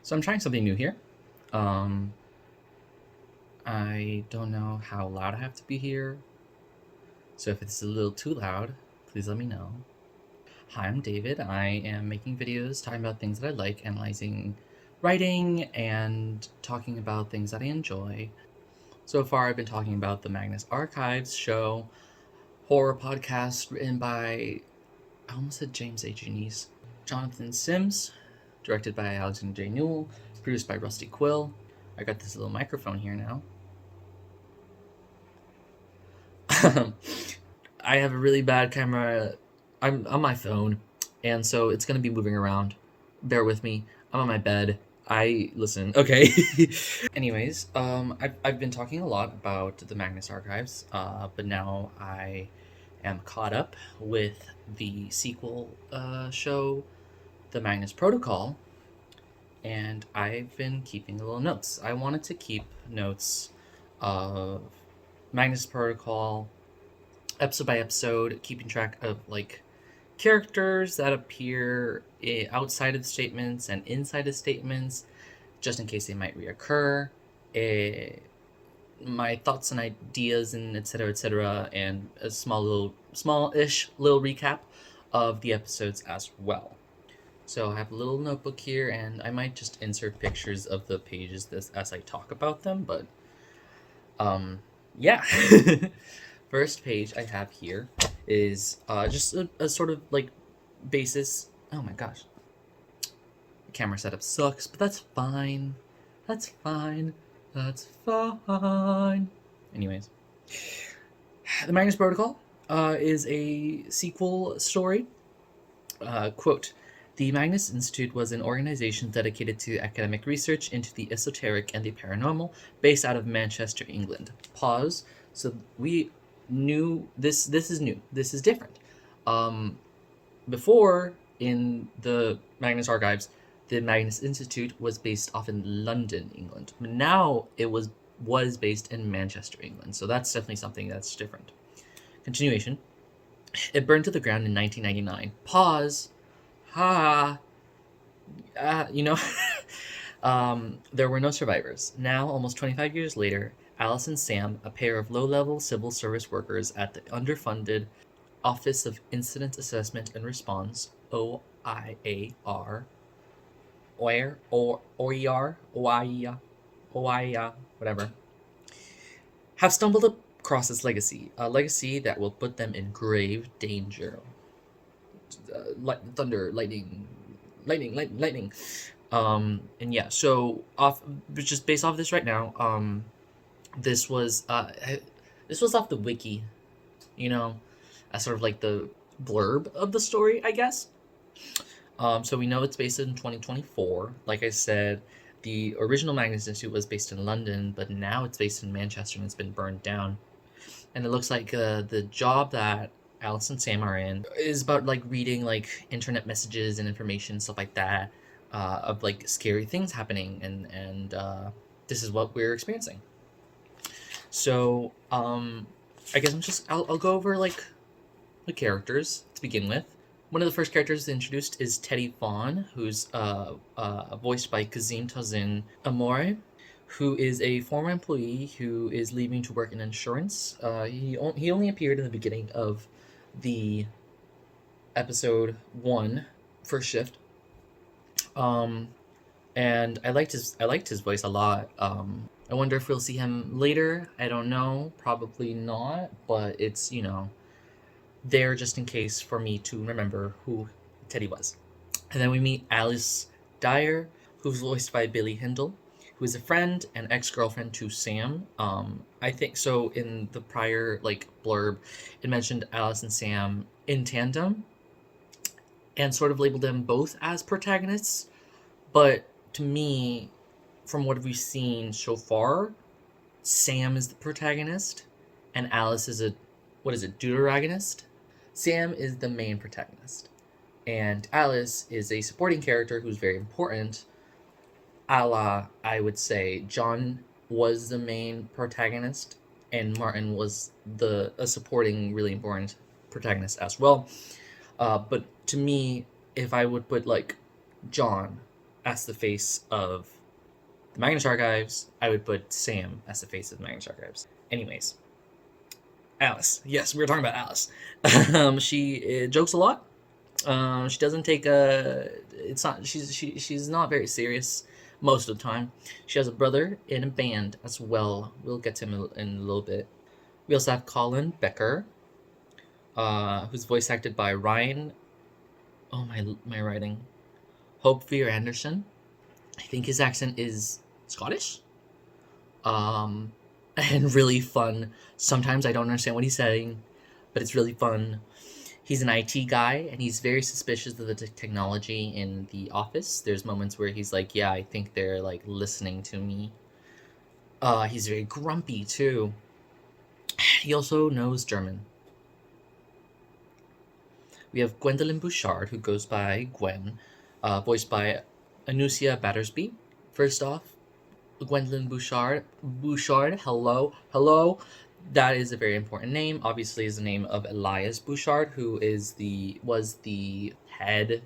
So I'm trying something new here. Um, I don't know how loud I have to be here. So if it's a little too loud, please let me know. Hi, I'm David. I am making videos talking about things that I like, analyzing writing, and talking about things that I enjoy. So far, I've been talking about the Magnus Archives show, horror podcast written by, I almost said James A. Janice, Jonathan Sims, directed by Alexander J. Newell, produced by Rusty Quill. I got this little microphone here now. I have a really bad camera. I'm on my phone, and so it's gonna be moving around. Bear with me. I'm on my bed. Listen. Okay. Anyways, I've been talking a lot about the Magnus Archives, but now I am caught up with the sequel show, the Magnus Protocol, and I've been keeping little notes. I wanted to keep notes of Magnus Protocol, episode by episode, keeping track of like characters that appear outside of the statements and inside the statements, just in case they might reoccur. My thoughts and ideas and etc., and a smallish little recap of the episodes as well. So I have a little notebook here, and I might just insert pictures of the pages as I talk about them, but yeah. First page I have here is just a sort of like basis. Oh my gosh. The camera setup sucks, but that's fine. That's fine. That's fine. Anyways. The Magnus Protocol is a sequel story. Quote, the Magnus Institute was an organization dedicated to academic research into the esoteric and the paranormal, based out of Manchester, England. Pause. So we knew this is new. This is different. Before, in the Magnus Archives, the Magnus Institute was based off in London, England. But now it was based in Manchester, England. So that's definitely something that's different. Continuation. It burned to the ground in 1999. Pause. There were no survivors. Now, almost 25 years later, Alice and Sam, a pair of low-level civil service workers at the underfunded Office of Incident Assessment and Response, OIAR, OIAR, whatever, have stumbled across its legacy, a legacy that will put them in grave danger. Thunder, lightning. And yeah, so just based off this right now, this was off the wiki, as sort of like the blurb of the story, I guess. So we know it's based in 2024. Like I said, the original Magnus Institute was based in London, but now it's based in Manchester and it's been burned down. And it looks like the job that Alice and Sam are in is about like reading like internet messages and information, stuff like that, of like scary things happening, and this is what we're experiencing. So I guess I'll go over like the characters to begin with. One of the first characters introduced is Teddy Vaughn, who's voiced by Kazim Tazin Amore, who is a former employee who is leaving to work in insurance. He only appeared in the beginning of the episode 1, first shift. And I liked his voice a lot. I wonder if we'll see him later. I don't know. Probably not, but it's, there just in case for me to remember who Teddy was. And then we meet Alice Dyer, who's voiced by Billy Hindle, who is a friend and ex-girlfriend to Sam. I think so in the prior blurb, it mentioned Alice and Sam in tandem and sort of labeled them both as protagonists. But to me, from what we've seen so far, Sam is the protagonist and Alice is deuteragonist? Sam is the main protagonist. And Alice is a supporting character who's very important. I would say John was the main protagonist and Martin was a supporting, really important protagonist as well. But to me, if I would put John as the face of the Magnus Archives, I would put Sam as the face of the Magnus Archives. Anyways, Alice. Yes, we were talking about Alice. She jokes a lot. She doesn't take a. It's not. She's not very serious most of the time. She has a brother in a band as well. We'll get to him in a little bit. We also have Colin Becker, who's voice acted by Ryan. Oh my writing. Hope Fear Anderson. I think his accent is Scottish. And really fun. Sometimes I don't understand what he's saying, but it's really fun. He's an IT guy, and he's very suspicious of the technology in the office. There's moments where he's like, "Yeah, I think they're like listening to me." He's very grumpy too. He also knows German. We have Gwendolyn Bouchard, who goes by Gwen, voiced by Anusia Battersby. First off, Gwendolyn Bouchard, hello. That is a very important name. Obviously, is the name of Elias Bouchard, who was the head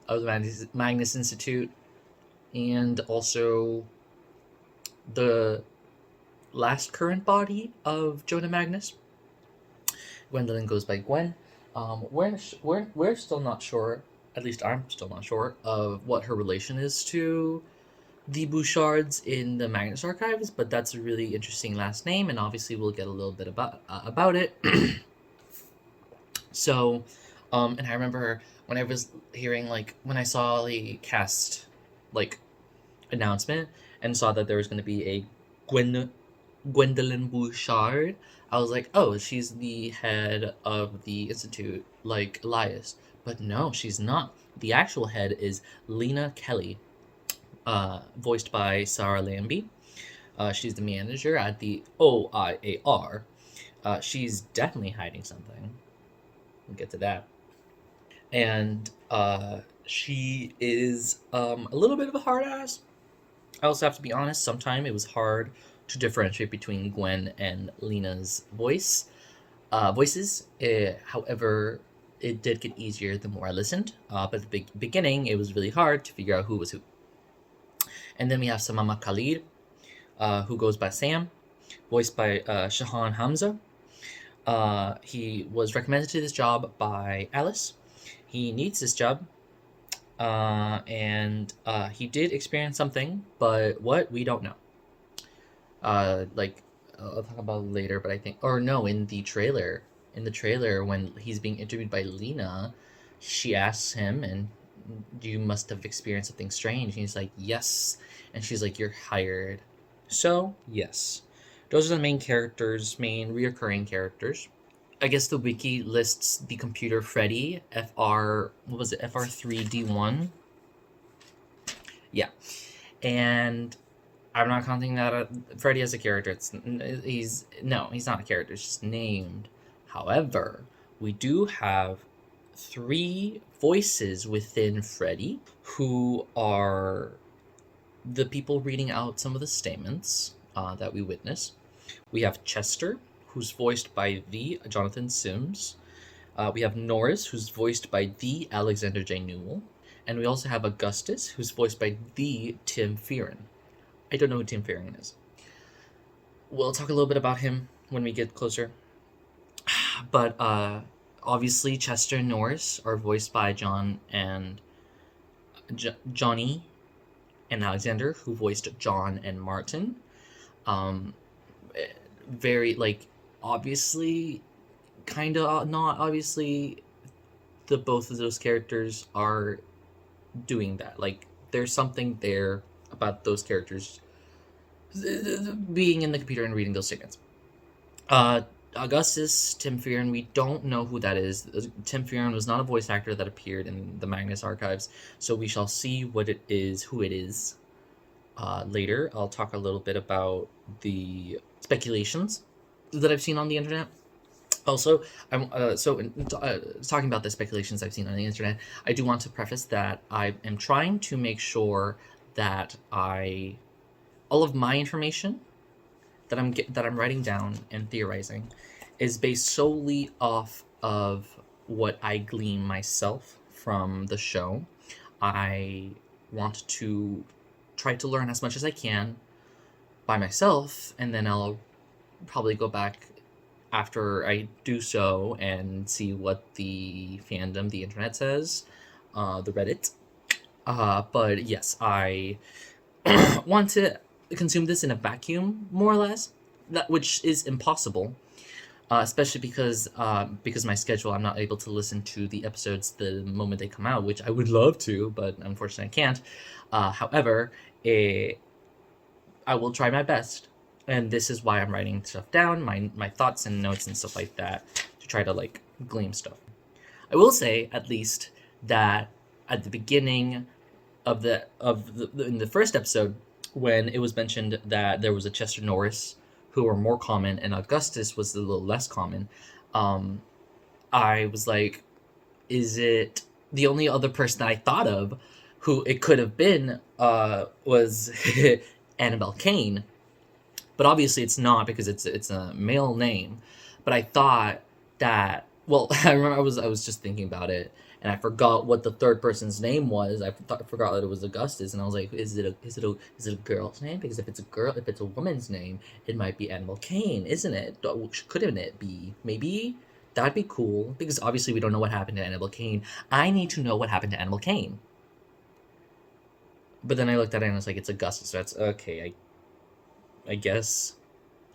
of the Magnus Institute, and also the last current body of Jonah Magnus. Gwendolyn goes by Gwen. We're still not sure. At least I'm still not sure of what her relation is to the Bouchards in the Magnus Archives, but that's a really interesting last name, and obviously we'll get a little bit about it. So, and I remember when I was hearing, like, when I saw the cast, like, announcement and saw that there was going to be a Gwendolyn Bouchard, I was like, oh, she's the head of the Institute, like Elias. But no, she's not. The actual head is Lena Kelly, voiced by Sarah Lambie. She's the manager at the OIAR. She's definitely hiding something. We'll get to that. And she is a little bit of a hard ass. I also have to be honest, sometimes it was hard to differentiate between Gwen and Lena's voices. However, it did get easier the more I listened. But at the beginning, it was really hard to figure out who was who. And then we have Samama Khalid, who goes by Sam, voiced by Shahan Hamza. He was recommended to this job by Alice. He needs this job, and he did experience something, but what, we don't know. Like, I'll talk about it later, but I think, or no, in the trailer, when he's being interviewed by Lena, she asks him, and you must have experienced something strange. And he's like, yes. And she's like, you're hired. So, yes. Those are the main reoccurring characters. I guess the wiki lists the computer Freddy, FR3D1. Yeah. And I'm not counting that Freddy as a character. He's not a character. It's just named. However, we do have 3 voices within Freddy who are the people reading out some of the statements that we witness. We have Chester, who's voiced by the Jonathan Sims. We have Norris, who's voiced by the Alexander J. Newell. And we also have Augustus, who's voiced by the Tim Fearon. I don't know who Tim Fearon is. We'll talk a little bit about him when we get closer. But obviously, Chester and Norris are voiced by John and Johnny and Alexander, who voiced John and Martin. Very, like, obviously, kind of not obviously, both of those characters are doing that. Like, there's something there about those characters being in the computer and reading those statements. Augustus, Tim Fearon, we don't know who that is. Tim Fearon was not a voice actor that appeared in the Magnus Archives, so we shall see who it is later. I'll talk a little bit about the speculations that I've seen on the internet. Also, talking about the speculations I've seen on the internet, I do want to preface that I am trying to make sure that all of my information that I'm writing down and theorizing is based solely off of what I glean myself from the show. I want to try to learn as much as I can by myself, and then I'll probably go back after I do so and see what the fandom, the internet says, the Reddit. But yes, I want to consume this in a vacuum, more or less, which is impossible. Especially because my schedule, I'm not able to listen to the episodes the moment they come out, which I would love to, but unfortunately I can't. However, I will try my best, and this is why I'm writing stuff down, my thoughts and notes and stuff like that, to try to like glean stuff. I will say at least that at the beginning of the in the first episode, when it was mentioned that there was a Chester Norris who were more common and Augustus was a little less common, I was like, is it the only other person that I thought of who it could have been was Annabelle Kane, but obviously it's not because it's a male name. But I thought that, well, I remember I was just thinking about it, and I forgot what the third person's name was. I forgot that it was Augustus, and I was like, is it a girl's name? Because if it's a woman's name, it might be Annabelle Kane, isn't it? Couldn't it be? Maybe that'd be cool, because obviously we don't know what happened to Annabelle Kane. I need to know what happened to Annabelle Kane. But then I looked at it and I was like, it's Augustus, so that's okay. I guess.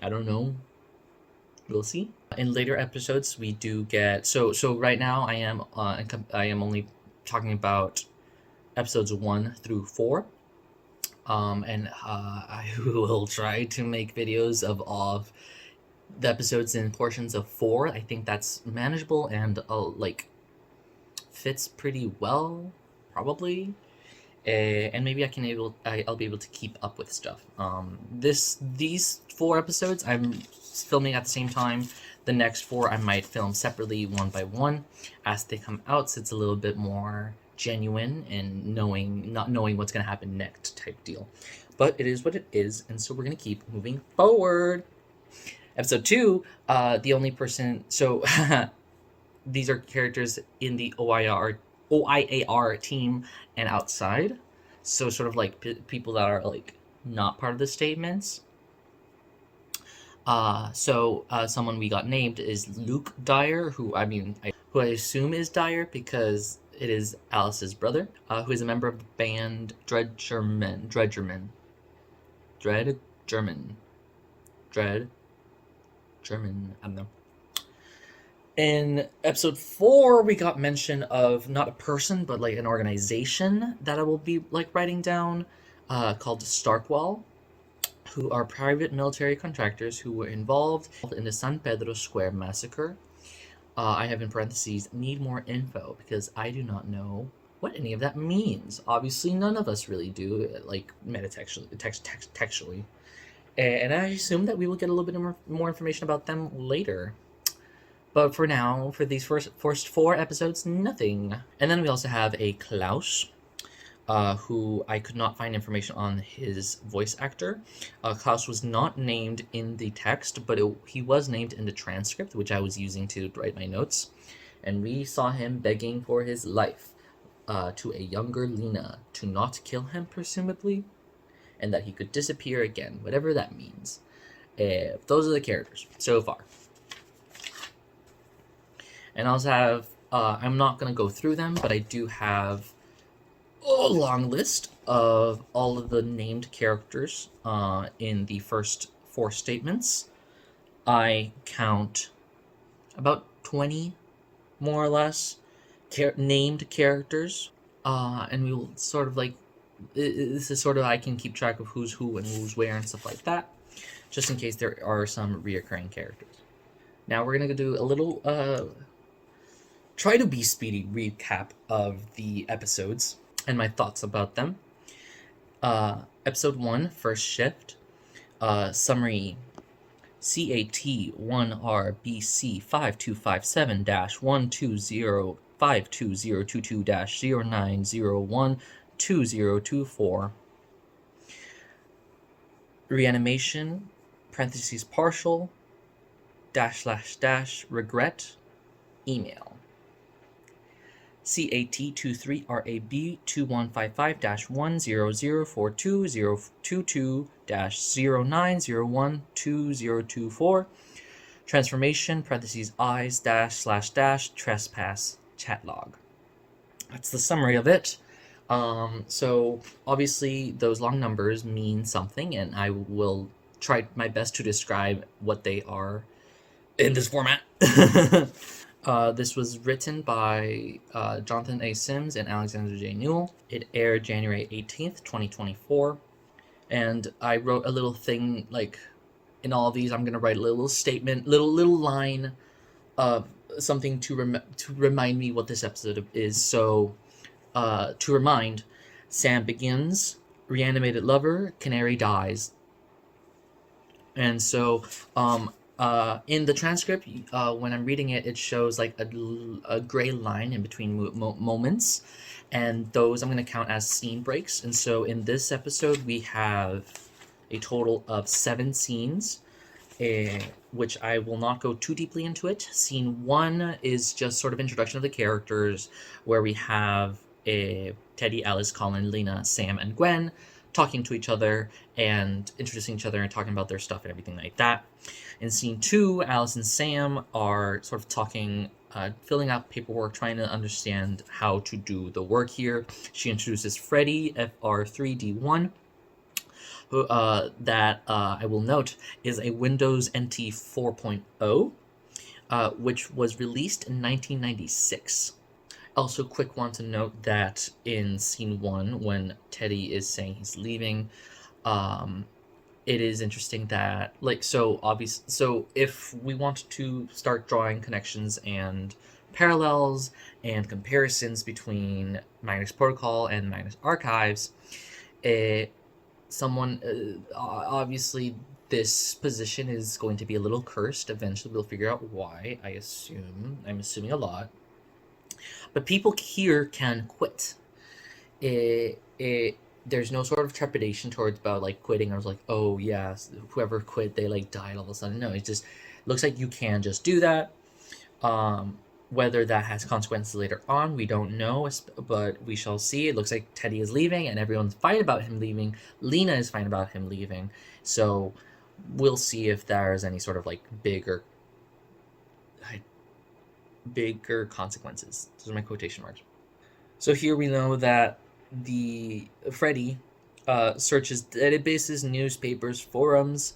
I don't know. We'll see. In later episodes, we do get so right now I am only talking about episodes 1 through 4, and I will try to make videos of all of the episodes in portions of 4. I think that's manageable and like fits pretty well, probably. And maybe I'll be able to keep up with stuff. These 4 episodes I'm filming at the same time. The next 4 I might film separately, one by one, as they come out, so it's a little bit more genuine and not knowing what's gonna happen next type deal. But it is what it is, and so we're gonna keep moving forward. Episode 2, the only person. So these are characters in the OIAR team and outside, so sort of like people that are like not part of the statements. Someone we got named is Luke Dyer, who I assume is Dyer because it is Alice's brother, who is a member of the band Dredgerman. I don't know. In episode 4, we got mention of not a person, but like an organization that I will be like writing down, called Starkwell, who are private military contractors who were involved in the San Pedro Square massacre. I have in parentheses, need more info, because I do not know what any of that means. Obviously, none of us really do, like textually. And I assume that we will get a little bit more information about them later. But for now, for these first 4 episodes, nothing. And then we also have a Klaus, who I could not find information on his voice actor. Klaus was not named in the text, but he was named in the transcript, which I was using to write my notes. And we saw him begging for his life to a younger Lena to not kill him, presumably, and that he could disappear again, whatever that means. Those are the characters so far. And I also have, I'm not going to go through them, but I do have a long list of all of the named characters in the first 4 statements. I count about 20, more or less, named characters. And we will sort of like, this is sort of, I can keep track of who's who and who's where and stuff like that, just in case there are some reoccurring characters. Now we're going to do a little, try to be speedy recap of the episodes and my thoughts about them. Episode 1, First Shift. Summary: CAT-1RBC 5257-1205222-09012024. Reanimation, parentheses partial, // regret, email. CAT23RAB215-1004222-09012024. Transformation, parentheses, eyes, dash, slash, dash, trespass, chat log. That's the summary of it. So obviously those long numbers mean something, and I will try my best to describe what they are in this format. This was written by Jonathan A. Sims and Alexander J. Newell. It aired January 18th, 2024. And I wrote a little thing, like, in all of these, I'm going to write a little statement, little line of something to remind me what this episode is. So, to remind, Sam begins, reanimated lover, canary dies. And so, in the transcript, when I'm reading it, it shows like a gray line in between moments, and those I'm going to count as scene breaks. And so in this episode, we have a total of 7 scenes, which I will not go too deeply into it. Scene 1 is just sort of introduction of the characters, where we have Teddy, Alice, Colin, Lena, Sam, and Gwen talking to each other and introducing each other and talking about their stuff and everything like that. In scene 2, Alice and Sam are sort of talking, filling out paperwork, trying to understand how to do the work here. She introduces Freddy, FR3D1, who, that I will note is a Windows NT 4.0, which was released in 1996. Also, quick one to note that in scene 1, when Teddy is saying he's leaving, it is interesting that, like, so if we want to start drawing connections and parallels and comparisons between Magnus Protocol and Magnus Archives, obviously this position is going to be a little cursed. Eventually we'll figure out why, I'm assuming a lot. But people here can quit. There's no sort of trepidation towards about like quitting. I was like, oh yeah, whoever quit, they like died all of a sudden. No, it just looks like you can just do that. Whether that has consequences later on, we don't know, but we shall see. It looks like Teddy is leaving, and everyone's fine about him leaving. Lena is fine about him leaving. So we'll see if there's any sort of like bigger consequences. Those are my quotation marks. So here we know that the Freddy searches databases, newspapers, forums,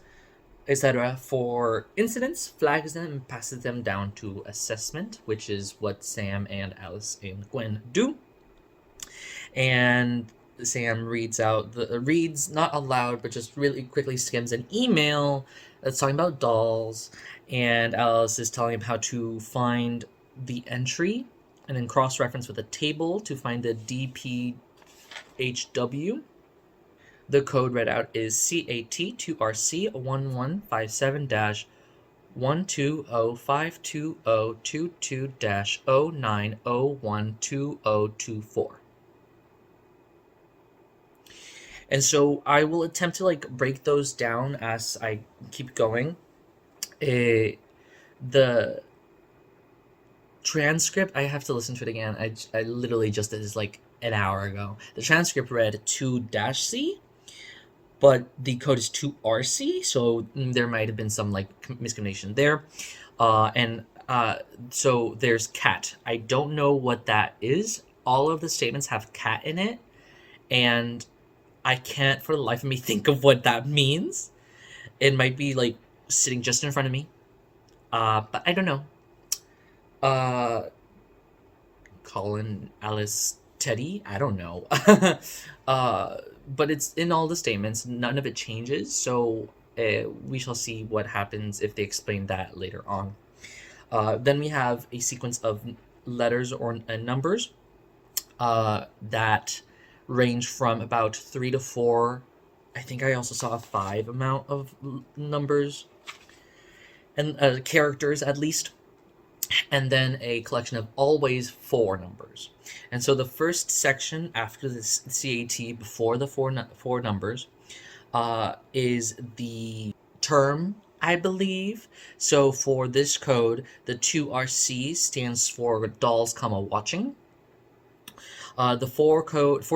etc. for incidents, flags them, and passes them down to assessment, which is what Sam and Alice and Gwen do. And Sam reads not aloud, but just really quickly skims an email that's talking about dolls, and Alice is telling him how to find the entry and then cross-reference with a table to find the DPHW. The code read out is CAT2RC11570-1205222-09012024. And so I will attempt to like break those down as I keep going. The transcript, I have to listen to it again. I literally just did this like an hour ago. The transcript read 2-C, but the code is 2RC, so there might have been some like miscommunication there. So there's cat. I don't know what that is. All of the statements have cat in it, and I can't for the life of me think of what that means. It might be like sitting just in front of me, but I don't know. Colin, Alice, Teddy, I don't know. But it's in all the statements. None of it changes, so we shall see what happens if they explain that later on. Then we have a sequence of letters or numbers that range from about 3 to 4. I think I also saw a 5 amount of numbers and characters at least, and then a collection of always 4 numbers. And so the first section after this CAT, before the four numbers, is the term, I believe. So for this code, the 2RC stands for dolls, watching. The four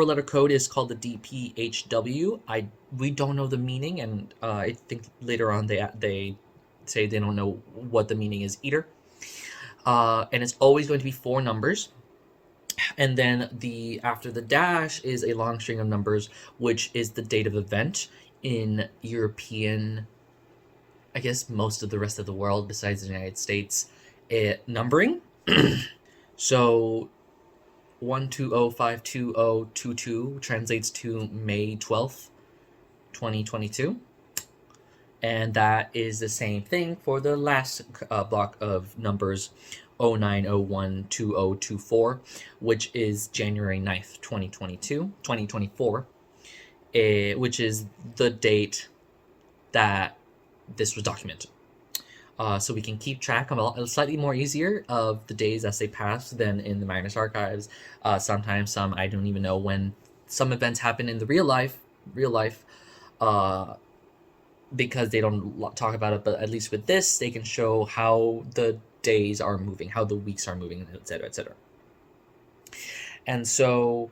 letter code is called the DPHW. We don't know the meaning, and I think later on they say they don't know what the meaning is either. And it's always going to be four numbers. And then after the dash is a long string of numbers, which is the date of event in European, I guess most of the rest of the world besides the United States, numbering. So 1205222 translates to May 12th, 2022. And that is the same thing for the last block of numbers 09012024, which is January 9th, 2024, which is the date that this was documented. So we can keep track of slightly more easier of the days as they pass than in the Magnus archives. Sometimes some I don't even know when some events happen in the real life, because they don't talk about it. But at least with this, they can show how the days are moving, how the weeks are moving, etc., etc. And so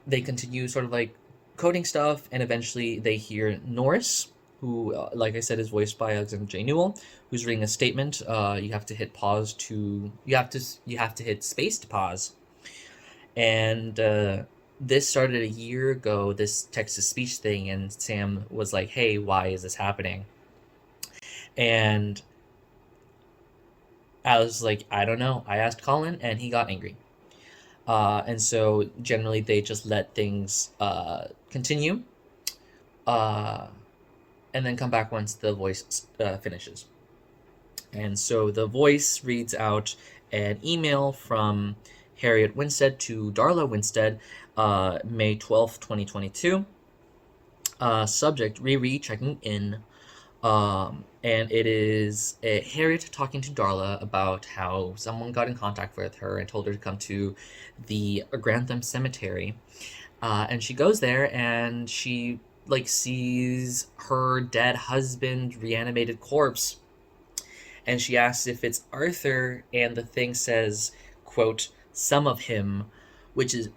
they continue sort of like coding stuff, and eventually they hear Norris, who, like I said, is voiced by Alexander J. Newell, who's reading a statement. You have to hit pause to you have to hit space to pause. And this started a year ago, this text-to-speech thing, and Sam was like, "Hey, why is this happening?" And I was like, "I don't know." I asked Colin, and he got angry. And so generally they just let things continue. And then come back once the voice finishes. And so the voice reads out an email from Harriet Winstead to Darla Winstead, May 12th, 2022. Subject, Riri checking in. And it is Harriet talking to Darla about how someone got in contact with her and told her to come to the Grantham Cemetery. And she goes there, and she sees her dead husband reanimated corpse, and she asks if it's Arthur, and the thing says, quote, "some of him," which is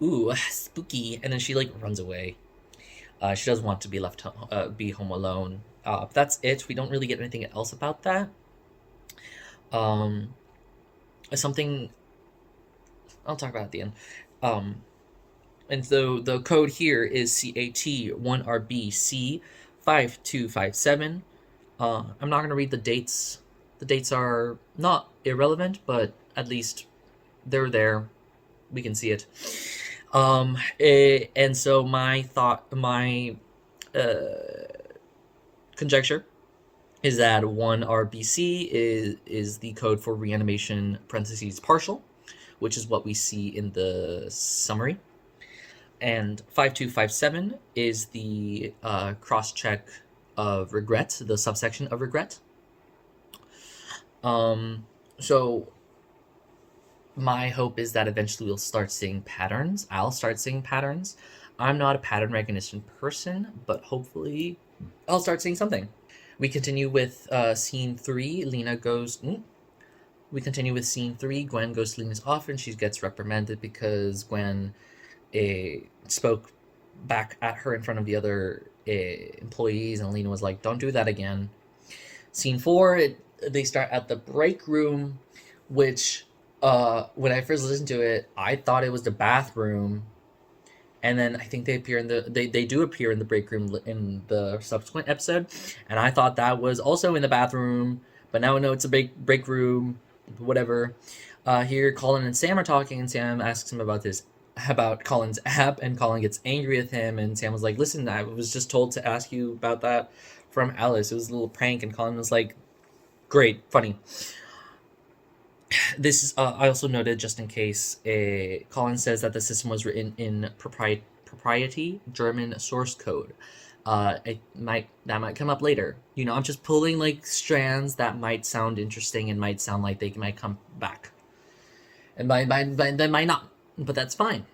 spooky. And then she runs away. She doesn't want to be left be home alone. That's it. We don't really get anything else about that. Something I'll talk about at the end. And so the code here is CAT1RBC5257. I'm not going to read the dates. The dates are not irrelevant, but at least they're there. We can see it. And so my conjecture is that 1RBC is the code for reanimation parentheses partial, which is what we see in the summary. And 5257 is the cross-check of regret, the subsection of regret. So my hope is that eventually we'll start seeing patterns. I'll start seeing patterns. I'm not a pattern recognition person, but hopefully I'll start seeing something. We continue with scene 3. We continue with scene 3. Gwen goes to Lena's office, and she gets reprimanded because Gwen spoke back at her in front of the other employees, and Lena was like, "Don't do that again." Scene 4, they start at the break room, which when I first listened to it, I thought it was the bathroom, and then I think they do appear in the break room in the subsequent episode, and I thought that was also in the bathroom, but now I know it's a break room, whatever. Here Colin and Sam are talking, and Sam asks him about Colin's app, and Colin gets angry with him, and Sam was like, "Listen, I was just told to ask you about that from Alice. It was a little prank." And Colin was like, "Great, funny." This is I also noted, just in case, Colin says that the system was written in proprietary German source code. That might come up later. I'm just pulling strands that might sound interesting and might sound like they might come back, and they might not, but that's fine.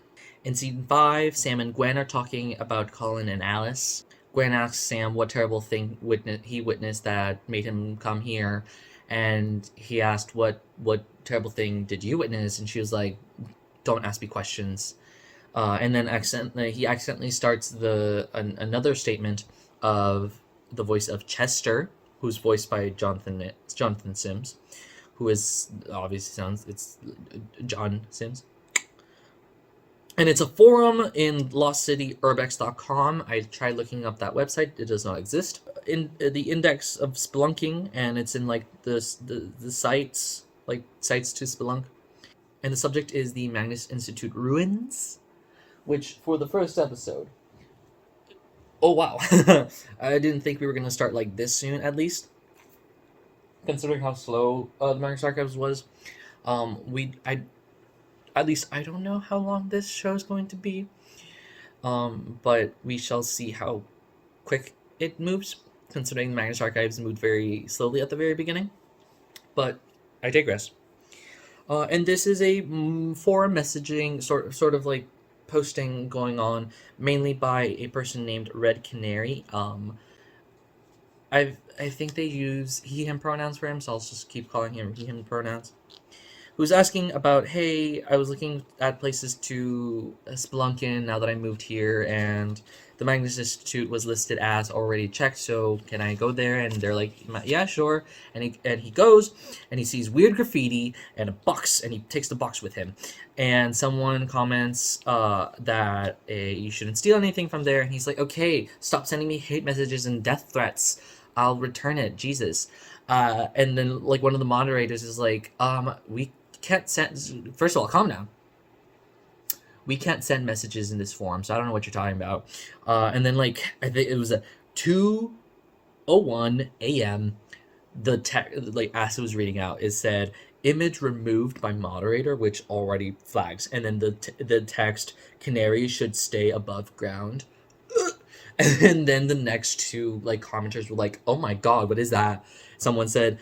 In scene 5, Sam and Gwen are talking about Colin and Alice. Gwen asks Sam what terrible thing he witnessed that made him come here, and he asked, what terrible thing did you witness? And she was like, "Don't ask me questions." And then he accidentally starts another statement of the voice of Chester, who's voiced by Jonathan Sims, who is obviously sounds it's John Sims. And it's a forum in lostcityurbex.com. I tried looking up that website; it does not exist. In the index of spelunking, and it's in like the sites, like sites to spelunk. And the subject is the Magnus Institute ruins, which for the first episode. Oh wow! I didn't think we were gonna start like this soon, at least, considering how slow the Magnus Archives was. I at least I don't know how long this show is going to be. But we shall see how quick it moves, considering the Magnus Archives moved very slowly at the very beginning. But I digress. And this is a forum messaging sort of like posting going on, mainly by a person named Red Canary. I think they use he/him pronouns for him, so I'll just keep calling him he/him pronouns. Who's asking about, hey, I was looking at places to spelunk in now that I moved here, and the Magnus Institute was listed as already checked, so can I go there? And they're like, yeah, sure. And he goes, and he sees weird graffiti and a box, and he takes the box with him. And someone comments that you shouldn't steal anything from there, and he's like, okay, stop sending me hate messages and death threats. I'll return it, Jesus. And then like one of the moderators is like, we can't send. First of all, calm down. We can't send messages in this form, so I don't know what you're talking about. And then like I think it was a 2:01 a.m. The like as it was reading out, it said image removed by moderator, which already flags, and then the text canary should stay above ground. And then the next two like commenters were like, oh my god, what is that? Someone said,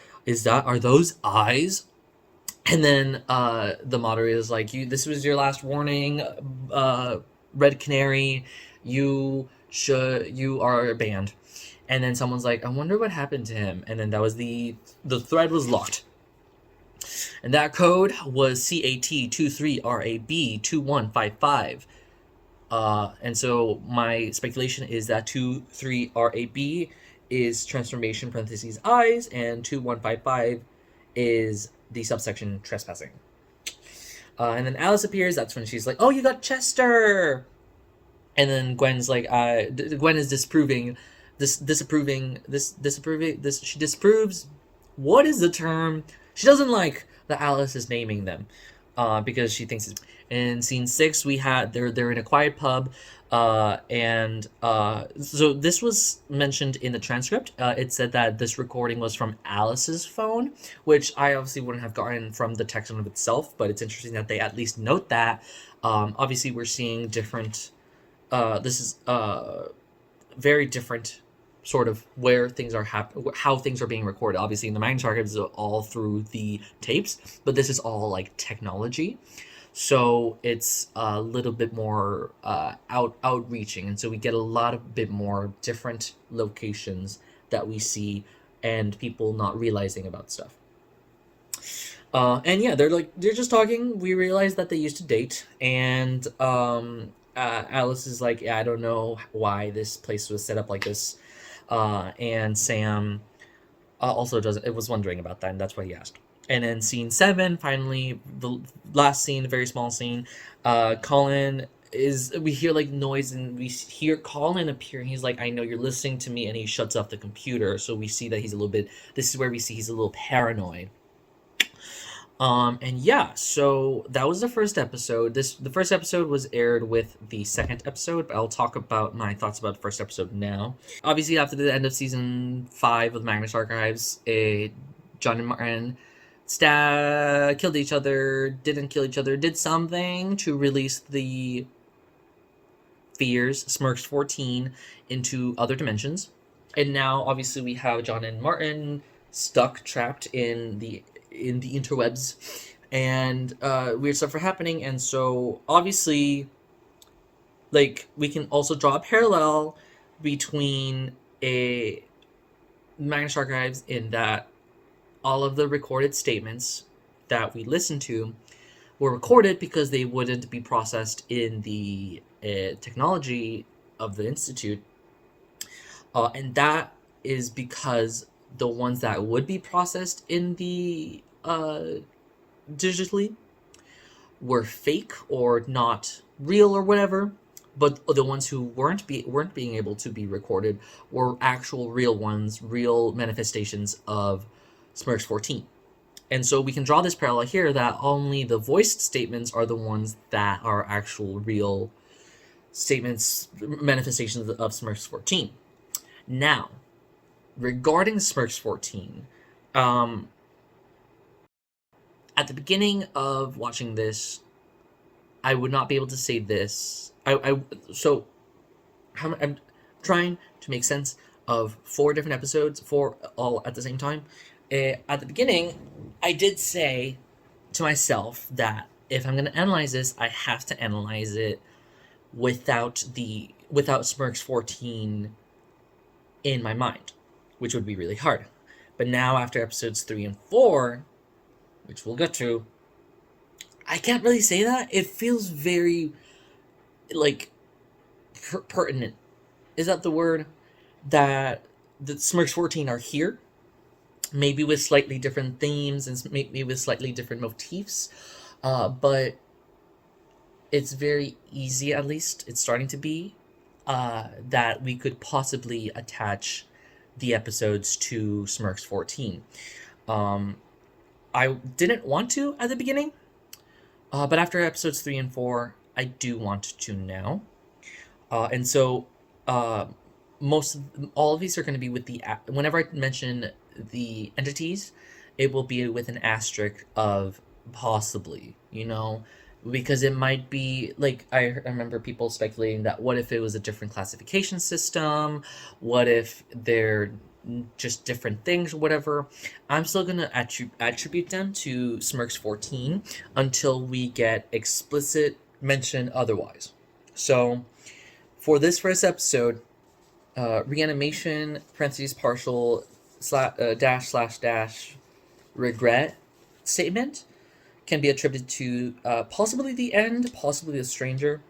are those eyes? And then the moderator is like, this was your last warning, Red Canary, you are banned. And then someone's like, I wonder what happened to him. And then that was the thread was locked. And that code was CAT23RAB2155. And so my speculation is that 23RAB is transformation parentheses eyes, and 2155 is the subsection trespassing. And then Alice appears. That's when she's like, oh, you got Chester. And then Gwen's like, Gwen is disapproving. She disapproves. What is the term? She doesn't like that Alice is naming them, because she thinks it's. In scene 6, we had they're in a quiet pub, and so this was mentioned in the transcript. It said that this recording was from Alice's phone, which I obviously wouldn't have gotten from the text of itself, but it's interesting that they at least note that. Obviously, we're seeing different. This is very different sort of where things are how things are being recorded. Obviously, in the Magnus Archives, is all through the tapes, but this is all like technology. So it's a little bit more outreaching, and so we get a lot of bit more different locations that we see, and people not realizing about stuff. And yeah, they're just talking. We realize that they used to date, and Alice is like, yeah, I don't know why this place was set up like this, and Sam also was wondering about that, and that's why he asked. And then scene 7, finally, the last scene, a very small scene, Colin we hear like noise, and we hear Colin appear, and he's like, I know you're listening to me, and he shuts off the computer. So we see that he's a little bit, this is where we see he's a little paranoid. And yeah, so that was the first episode. The first episode was aired with the second episode, but I'll talk about my thoughts about the first episode now. Obviously, after the end of season 5 of Magnus Archives, John and Martin killed each other, didn't kill each other, did something to release the fears, Smirks 14, into other dimensions. And now, obviously, we have John and Martin trapped in the interwebs, and weird stuff are happening. And so, obviously, like, we can also draw a parallel between a Magnus Archives in that all of the recorded statements that we listen to were recorded because they wouldn't be processed in the technology of the institute, and that is because the ones that would be processed in the digitally were fake or not real or whatever, but the ones who weren't being able to be recorded were actual real ones, real manifestations of Smurfs 14. And so we can draw this parallel here that only the voiced statements are the ones that are actual real statements, manifestations of Smurfs 14. Now, regarding Smurfs 14, at the beginning of watching this, I would not be able to say this. So I'm trying to make sense of 4 different episodes, 4 all at the same time. At the beginning, I did say to myself that if I'm going to analyze this, I have to analyze it without Smurfs 14 in my mind, which would be really hard. But now after episodes 3 and 4, which we'll get to, I can't really say that. It feels very, like, pertinent. Is that the word? That the Smurfs 14 are here, maybe with slightly different themes and maybe with slightly different motifs, but it's very easy, at least it's starting to be, that we could possibly attach the episodes to Smurfs 14. I didn't want to at the beginning, but after episodes 3 and 4, I do want to now. And so all of these are going to be with whenever I mention the entities, it will be with an asterisk of possibly, because it might be, like, I remember people speculating that what if it was a different classification system? What if they're just different things or whatever? I'm still going to attribute them to Smurfs 14 until we get explicit mention otherwise. So for this first episode, reanimation, parentheses, partial, dash, regret statement can be attributed to possibly the end, possibly the stranger.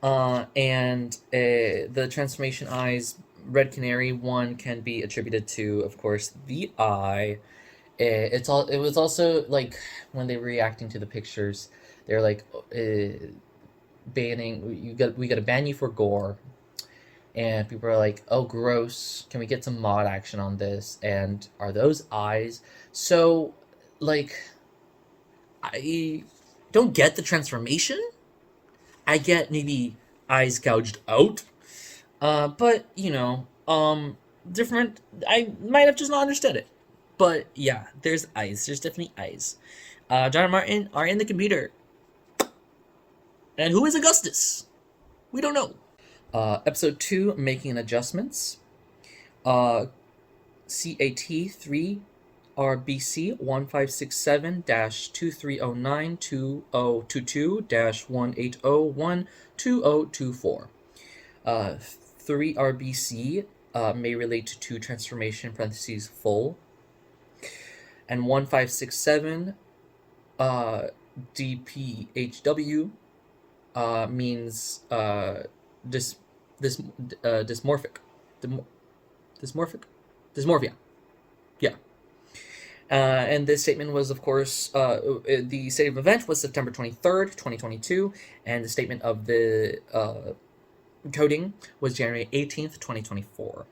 And the transformation eyes, red canary one, can be attributed to, of course, the eye. It was also, like, when they were reacting to the pictures, they're like, banning, we gotta ban you for gore. And people are like, oh, gross, can we get some mod action on this? And are those eyes? So, like, I don't get the transformation. I get maybe eyes gouged out. But, different. I might have just not understood it. But, yeah, there's eyes. There's definitely eyes. John and Martin are in the computer. And who is Augustus? We don't know. Episode 2, Making Adjustments. CAT 3 RBC 1567-2039-2022-180-12024. 3 RBC may relate to transformation, parentheses, full. And 1567 DPHW means dysmorphia. Yeah. And this statement was, of course, the state of event was September 23rd, 2022, and the statement of the coding was January 18th, 2024.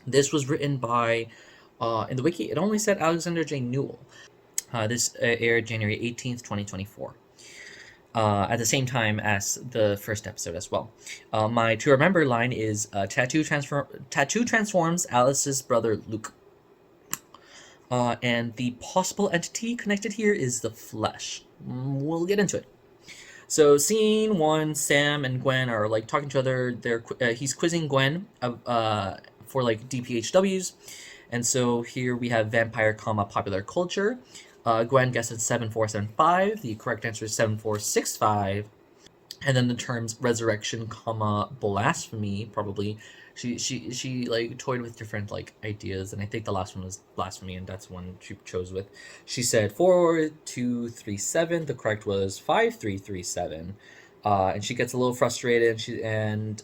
This was written by, in the wiki, it only said Alexander J. Newell. This aired January 18th, 2024. At the same time as the first episode as well. My to remember line is tattoo transforms Alice's brother Luke. And the possible entity connected here is the flesh. We'll get into it. So scene 1, Sam and Gwen are like talking to each other. He's quizzing Gwen for like DPHWs. And so here we have vampire, popular culture. Gwen guesses 7475. The correct answer is 7465. And then the terms resurrection, blasphemy, probably She like toyed with different like ideas, and I think the last one was blasphemy, and that's one she chose with. She said 4237. The correct was 5337. And she gets a little frustrated, and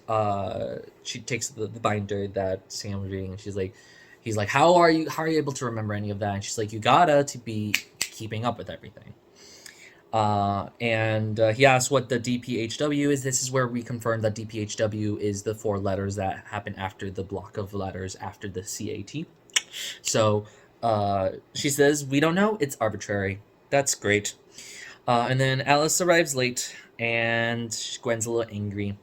she takes the binder that Sam was reading, and he's like, how are you able to remember any of that? And she's like, you gotta to be keeping up with everything. And he asks what the DPHW is. This is where we confirm that DPHW is the four letters that happen after the block of letters after the CAT. So she says, we don't know. It's arbitrary. That's great. And then Alice arrives late, and Gwen's a little angry.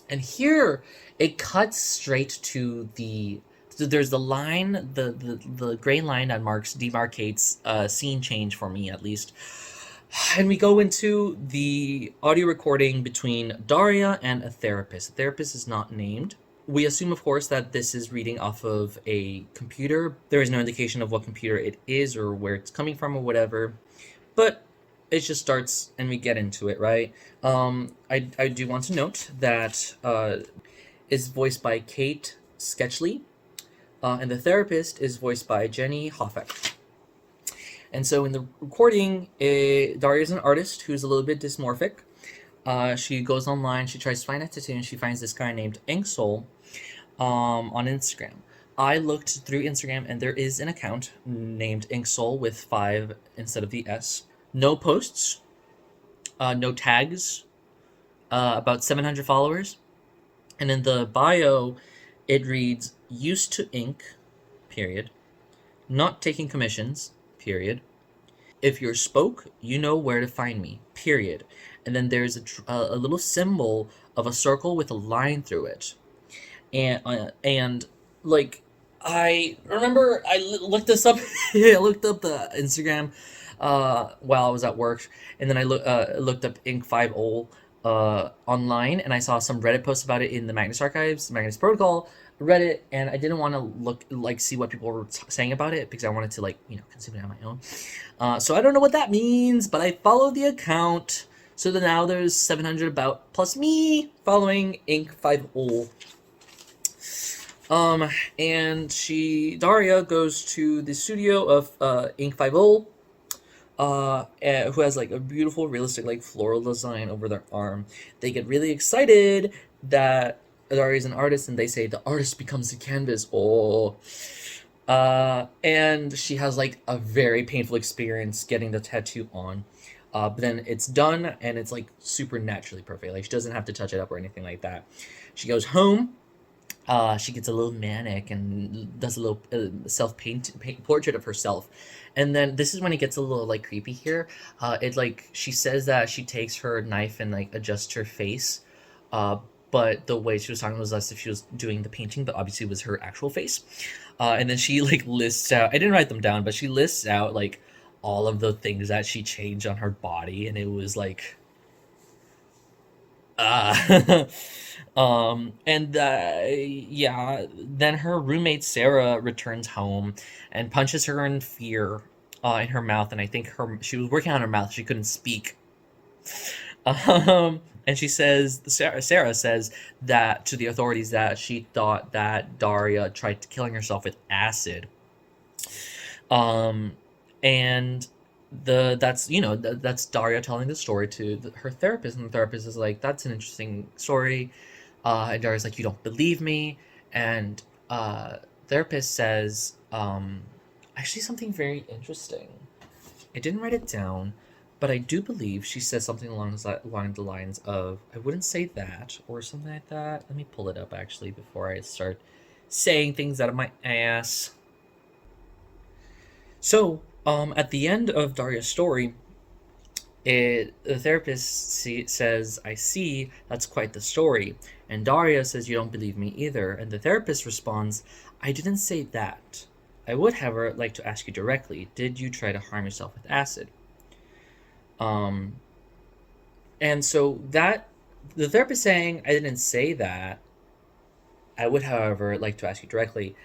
And here it cuts straight to the. So there's the line, the gray line that demarcates scene change for me at least. And we go into the audio recording between Daria and a therapist. The therapist is not named. We assume, of course, that this is reading off of a computer. There is no indication of what computer it is or where it's coming from or whatever. But it just starts and we get into it, right? I do want to note that is voiced by Kate Sketchley, and the therapist is voiced by Jenny Hoffek. And so in the recording, Daria is an artist who's a little bit dysmorphic. She goes online, she tries to find a tattoo, and she finds this guy named Inksoul on Instagram. I looked through Instagram, and there is an account named Inksoul with 5 instead of the S. No posts, no tags, about 700 followers. And in the bio, it reads, used to ink, period. Not taking commissions, period. If you're spoke, you know where to find me, period. And then there's a little symbol of a circle with a line through it. And like, I remember I looked this up. I looked up the Instagram while I was at work, and then I looked up Ink 5.0 online, and I saw some Reddit posts about it in the Magnus archives, Magnus protocol Reddit, and I didn't want to see what people were saying about it because I wanted to consume it on my own. So I don't know what that means, but I followed the account. So then now there's 700 about plus me following Ink 5.0. And Daria goes to the studio of Ink 5.0, who has like a beautiful realistic like floral design over their arm. They get really excited that Daria is an artist, and they say the artist becomes the canvas. And she has like a very painful experience getting the tattoo on. But then it's done, and it's like super naturally perfect. Like she doesn't have to touch it up or anything like that. She goes home. She gets a little manic and does a little self-paint portrait of herself. And then this is when it gets a little like creepy here. She says that she takes her knife and like adjusts her face. But the way she was talking was as if she was doing the painting, but obviously it was her actual face. And then she like lists out, I didn't write them down, but she lists out like all of the things that she changed on her body. And it was like, then her roommate Sarah returns home and punches her in fear in her mouth, and I think she was working on her mouth, she couldn't speak. And she says, Sarah says that to the authorities that she thought that Daria tried killing herself with acid. And that's Daria telling the story to her therapist, and the therapist is like, that's an interesting story. And Daria's like, you don't believe me. And therapist says, actually something very interesting. I didn't write it down, but I do believe she says something along the lines of, I wouldn't say that, or something like that. Let me pull it up actually before I start saying things out of my ass. So, at the end of Daria's story, the therapist says, I see, that's quite the story. And Daria says, you don't believe me either. And the therapist responds, I didn't say that. I would, however, like to ask you directly, did you try to harm yourself with acid? And so that, the therapist saying, I didn't say that, I would, however, like to ask you directly,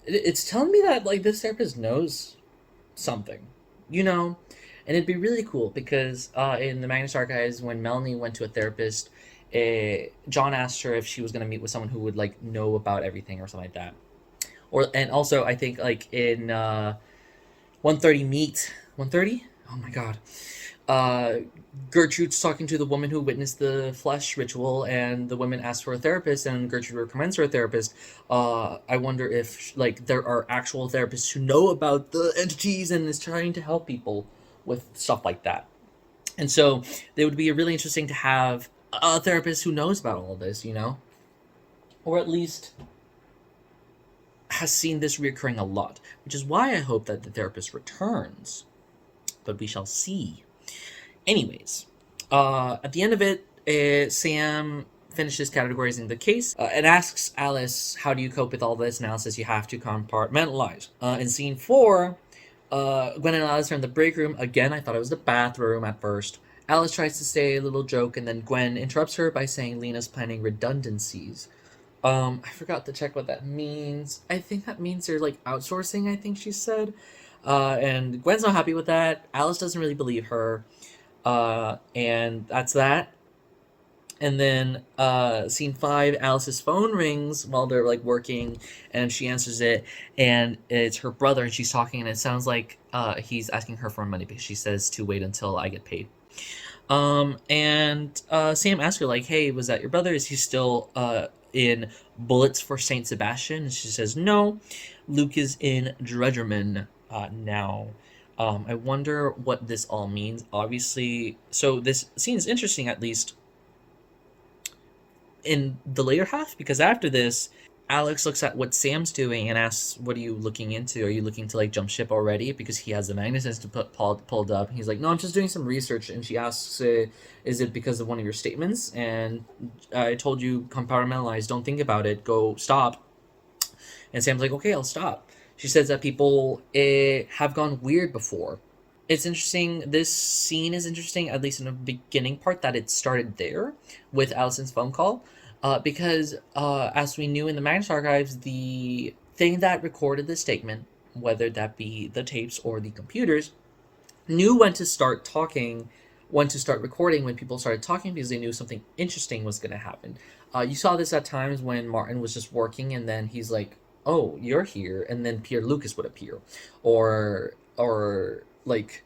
it's telling me that, like, this therapist knows something, and it'd be really cool because in the Magnus archives, when Melanie went to a therapist John asked her if she was going to meet with someone who would like know about everything or something like that. Or and also I think like in 130 meet 130. Oh my god. Uh, Gertrude's talking to the woman who witnessed the flesh ritual, and the woman asks for a therapist, and Gertrude recommends her a therapist. I wonder if like there are actual therapists who know about the entities and is trying to help people with stuff like that. And so it would be really interesting to have a therapist who knows about all of this, or at least has seen this reoccurring a lot, which is why I hope that the therapist returns. But we shall see. Anyways, at the end of it, Sam finishes categorizing the case and asks Alice, how do you cope with all this? And Alice says you have to compartmentalize. In scene 4, Gwen and Alice are in the break room. Again, I thought it was the bathroom at first. Alice tries to say a little joke, and then Gwen interrupts her by saying Lena's planning redundancies. I forgot to check what that means. I think that means they're like outsourcing, I think she said. And Gwen's not happy with that. Alice doesn't really believe her. And that's that. And then scene 5, Alice's phone rings while they're like working, and she answers it, and it's her brother, and she's talking, and it sounds like he's asking her for money because she says to wait until I get paid. And Sam asks her like, "Hey, was that your brother? Is he still in Bullets for Saint Sebastian?" And she says, "No, Luke is in Dredgerman now." I wonder what this all means. Obviously, so this scene is interesting, at least in the later half, because after this, Alex looks at what Sam's doing and asks, "What are you looking into? Are you looking to like jump ship already?" Because he has the Magnus Institute pulled up. He's like, "No, I'm just doing some research." And she asks, "Is it because of one of your statements?" And I told you, compartmentalize. Don't think about it. Go stop. And Sam's like, "Okay, I'll stop." She says that people have gone weird before. It's interesting. This scene is interesting, at least in the beginning part, that it started there with Allison's phone call. Because as we knew in the Magnus archives, the thing that recorded the statement, whether that be the tapes or the computers, knew when to start talking, when to start recording, when people started talking, because they knew something interesting was going to happen. You saw this at times when Martin was just working, and then he's like, "Oh, you're here," and then Pierre Lucas would appear, or like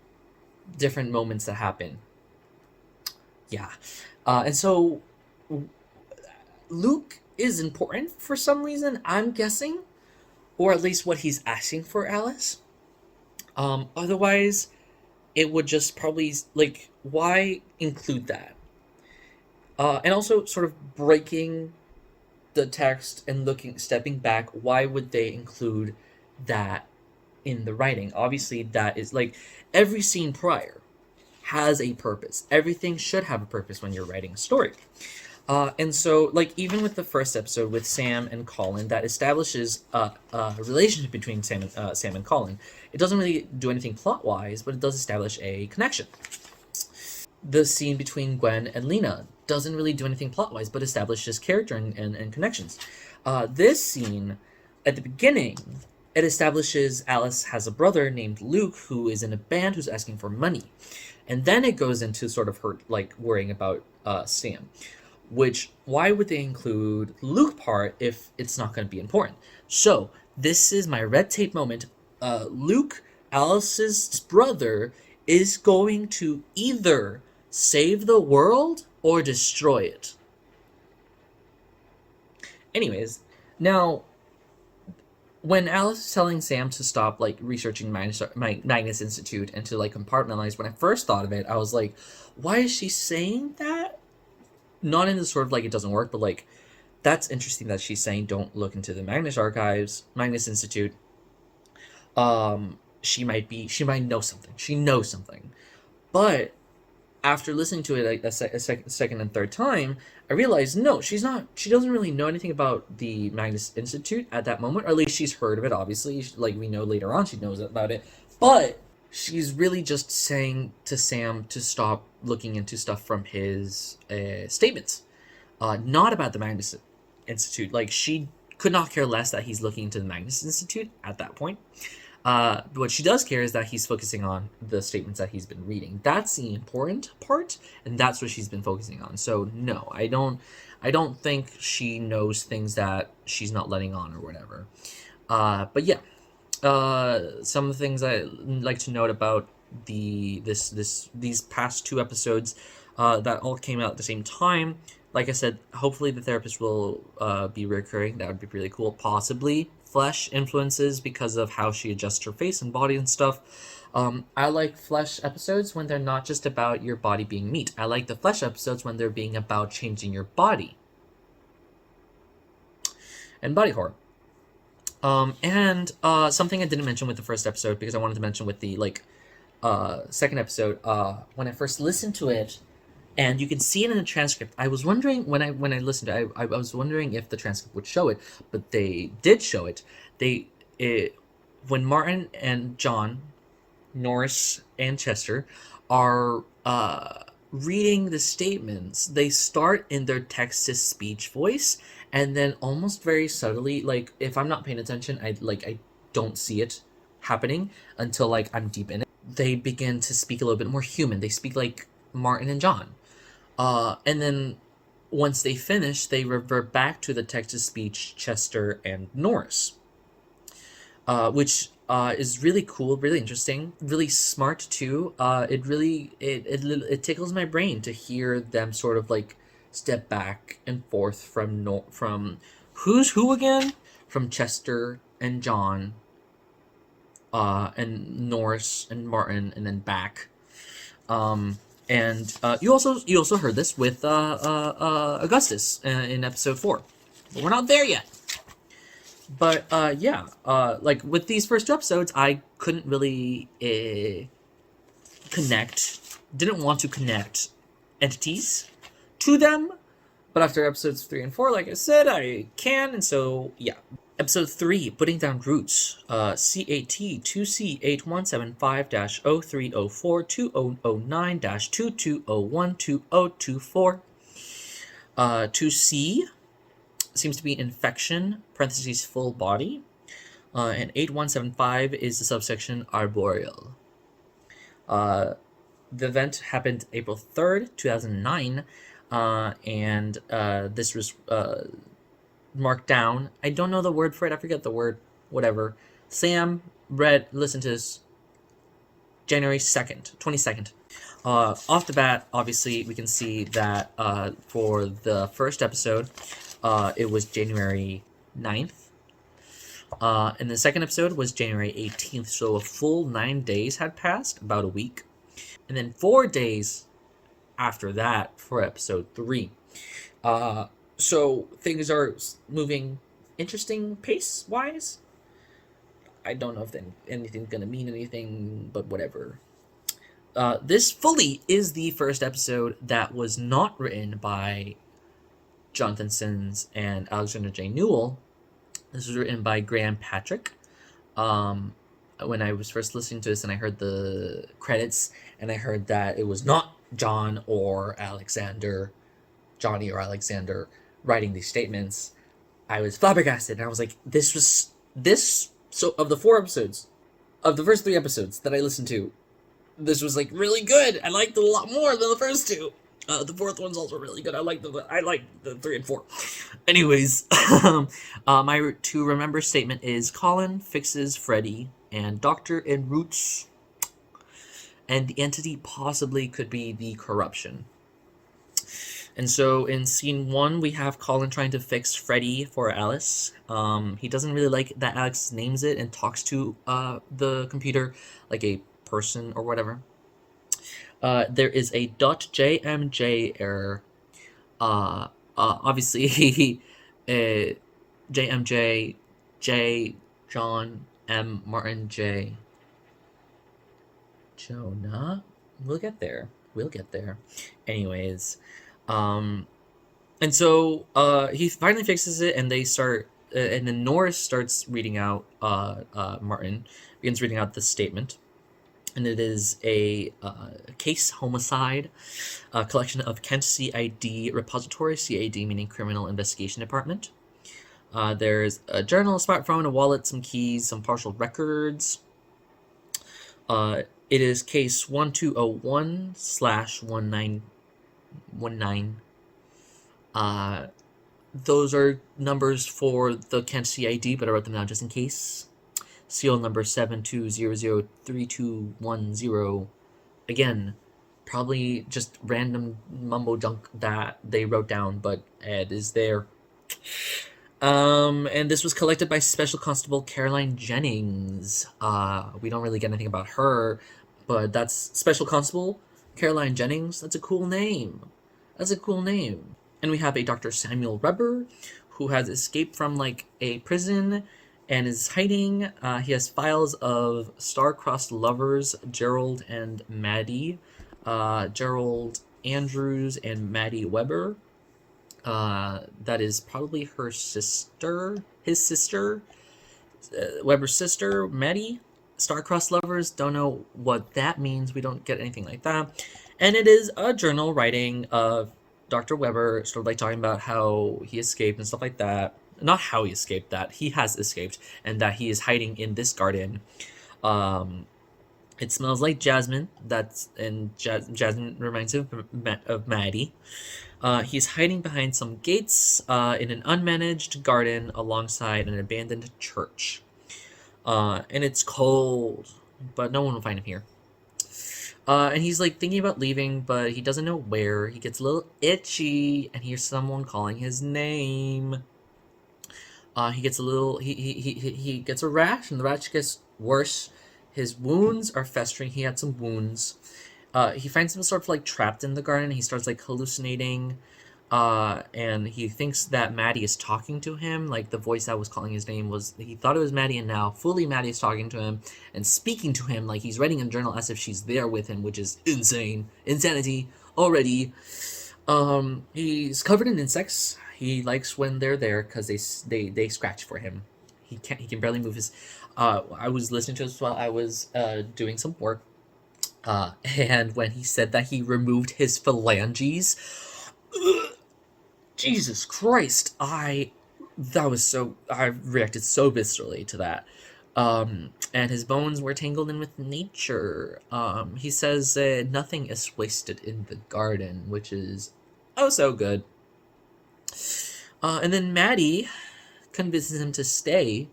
different moments that happen. Yeah, and so Luke is important for some reason, I'm guessing, or at least what he's asking for Alice. Otherwise, it would just probably like, why include that? And also, sort of breaking the text and stepping back. Why would they include that in the writing? Obviously, that is like every scene prior has a purpose. Everything should have a purpose when you're writing a story. And so, like, even with the first episode with Sam and Colin, that establishes a relationship between Sam and Colin. It doesn't really do anything plot-wise, but it does establish a connection. The scene between Gwen and Lena doesn't really do anything plot-wise, but establishes character and connections. This scene, at the beginning, it establishes Alice has a brother named Luke who is in a band who's asking for money. And then it goes into sort of her, like, worrying about Sam. Which, why would they include Luke part if it's not going to be important? So, this is my red tape moment. Luke, Alice's brother, is going to either save the world or destroy it. Anyways, now, when Alice is telling Sam to stop, like, researching Magnus Institute and to, like, compartmentalize, when I first thought of it, I was like, why is she saying that? Not in the sort of like it doesn't work, but like that's interesting that she's saying don't look into the Magnus archives, Magnus Institute. She might know something. She knows something, but after listening to it like a second and third time, I realized no, she's not. She doesn't really know anything about the Magnus Institute at that moment, or at least she's heard of it. Obviously, like we know later on, she knows about it, but she's really just saying to Sam to stop looking into stuff from his statements, not about the Magnus Institute. Like, she could not care less that he's looking into the Magnus Institute at that point. What she does care is that he's focusing on the statements that he's been reading. That's the important part, and that's what she's been focusing on. So no, I don't think she knows things that she's not letting on or whatever. But yeah, some of the things I like to note about these past two episodes that all came out at the same time. Like I said, hopefully the therapist will be recurring. That would be really cool. Possibly flesh influences because of how she adjusts her face and body and stuff. I like flesh episodes when they're not just about your body being meat. I like the flesh episodes when they're being about changing your body and body horror. And something I didn't mention with the first episode because I wanted to mention with the second episode. When I first listened to it, and you can see it in the transcript. I was wondering when I listened to it, I was wondering if the transcript would show it, but they did show it. When Martin and John, Norris and Chester are reading the statements, they start in their text-to-speech voice, and then almost very subtly, like if I'm not paying attention, I don't see it happening until like I'm deep in it. They begin to speak a little bit more human. They speak like Martin and John. And then once they finish, they revert back to the text-to-speech Chester and Norris, which is really cool, really interesting, really smart too. It tickles my brain to hear them sort of like step back and forth from who's who again, from Chester and John, and Norris and Martin, and then back. And you also heard this with Augustus in episode 4, but we're not there yet. But yeah, like with these first two episodes, I couldn't really didn't want to connect entities to them. But after episodes 3 and 4, like I said, I can, and so yeah. Episode 3, Putting Down Roots, CAT 2C8175-0304-2009-2201-2024. 2C seems to be infection, parentheses full body, and 8175 is the subsection arboreal. The event happened April 3rd, 2009, and this was marked down. I don't know the word for it. I forget the word. Whatever. Sam listened to this January 2nd, 22nd. Off the bat, obviously, we can see that for the first episode, it was January 9th. And the second episode was January 18th. So a full 9 days had passed, about a week. And then 4 days after that for episode 3. So things are moving interesting pace-wise. I don't know if anything's going to mean anything, but whatever. This fully is the first episode that was not written by Jonathan Sims and Alexander J. Newell. This was written by Graham Patrick. When I was first listening to this and I heard the credits, and I heard that it was not Johnny or Alexander writing these statements, I was flabbergasted, and I was like, so of the 4 episodes, of the first 3 episodes that I listened to, this was like really good. I liked it a lot more than the first 2. The 4th one's also really good. I like the 3 and 4. Anyways, my to remember statement is Colin fixes Freddy and Doctor in Roots, and the entity possibly could be the corruption. And so in scene 1, we have Colin trying to fix Freddy for Alice. He doesn't really like that Alex names it and talks to the computer like a person or whatever. There is a .jmj error. Obviously, JMJ, J, John, M, Martin, J, Jonah. We'll get there. Anyways. And so he finally fixes it, and they start, and then Norris starts reading out, Martin begins reading out the statement, and it is a case homicide, collection of Kent CID repository, CID meaning Criminal Investigation Department. There's a journal, a smartphone, a wallet, some keys, some partial records. It is case 1201/1919. Those are numbers for the can't see ID, but I wrote them down just in case. Serial number 72003210. Again, probably just random mumbo junk that they wrote down, but Ed is there. And this was collected by Special Constable Caroline Jennings. We don't really get anything about her, but that's Special Constable Caroline Jennings. That's a cool name. That's a cool name. And we have a Dr. Samuel Weber, who has escaped from like a prison and is hiding. He has files of star-crossed lovers Gerald and Maddie, Gerald Andrews and Maddie Weber. That is probably her sister, his sister, Weber's sister, Maddie. Star-crossed lovers, don't know what that means. We don't get anything like that. And it is a journal writing of Dr. Weber, sort of like talking about how he escaped and stuff like that. Not how he escaped, that he has escaped, and that he is hiding in this garden. It smells like jasmine. Jasmine reminds him of Maddie. He's hiding behind some gates in an unmanaged garden alongside an abandoned church. And it's cold, but no one will find him here. And he's like thinking about leaving, but he doesn't know where. He gets a little itchy and hears someone calling his name. He gets a little. He gets a rash, and the rash gets worse. His wounds are festering. He had some wounds. He finds himself sort of like trapped in the garden. He starts like hallucinating. And he thinks that Maddie is talking to him. Like the voice that was calling his name was, he thought it was Maddie, and now fully Maddie is talking to him and speaking to him like he's writing a journal as if she's there with him, which is insanity already. He's covered in insects. He likes when they're there because they scratch for him. He can barely move his. I was listening to this while I was doing some work. And when he said that he removed his phalanges, Jesus Christ, I reacted so viscerally to that. And his bones were tangled in with nature. He says nothing is wasted in the garden, which is oh so good. And then Maddie convinces him to stay,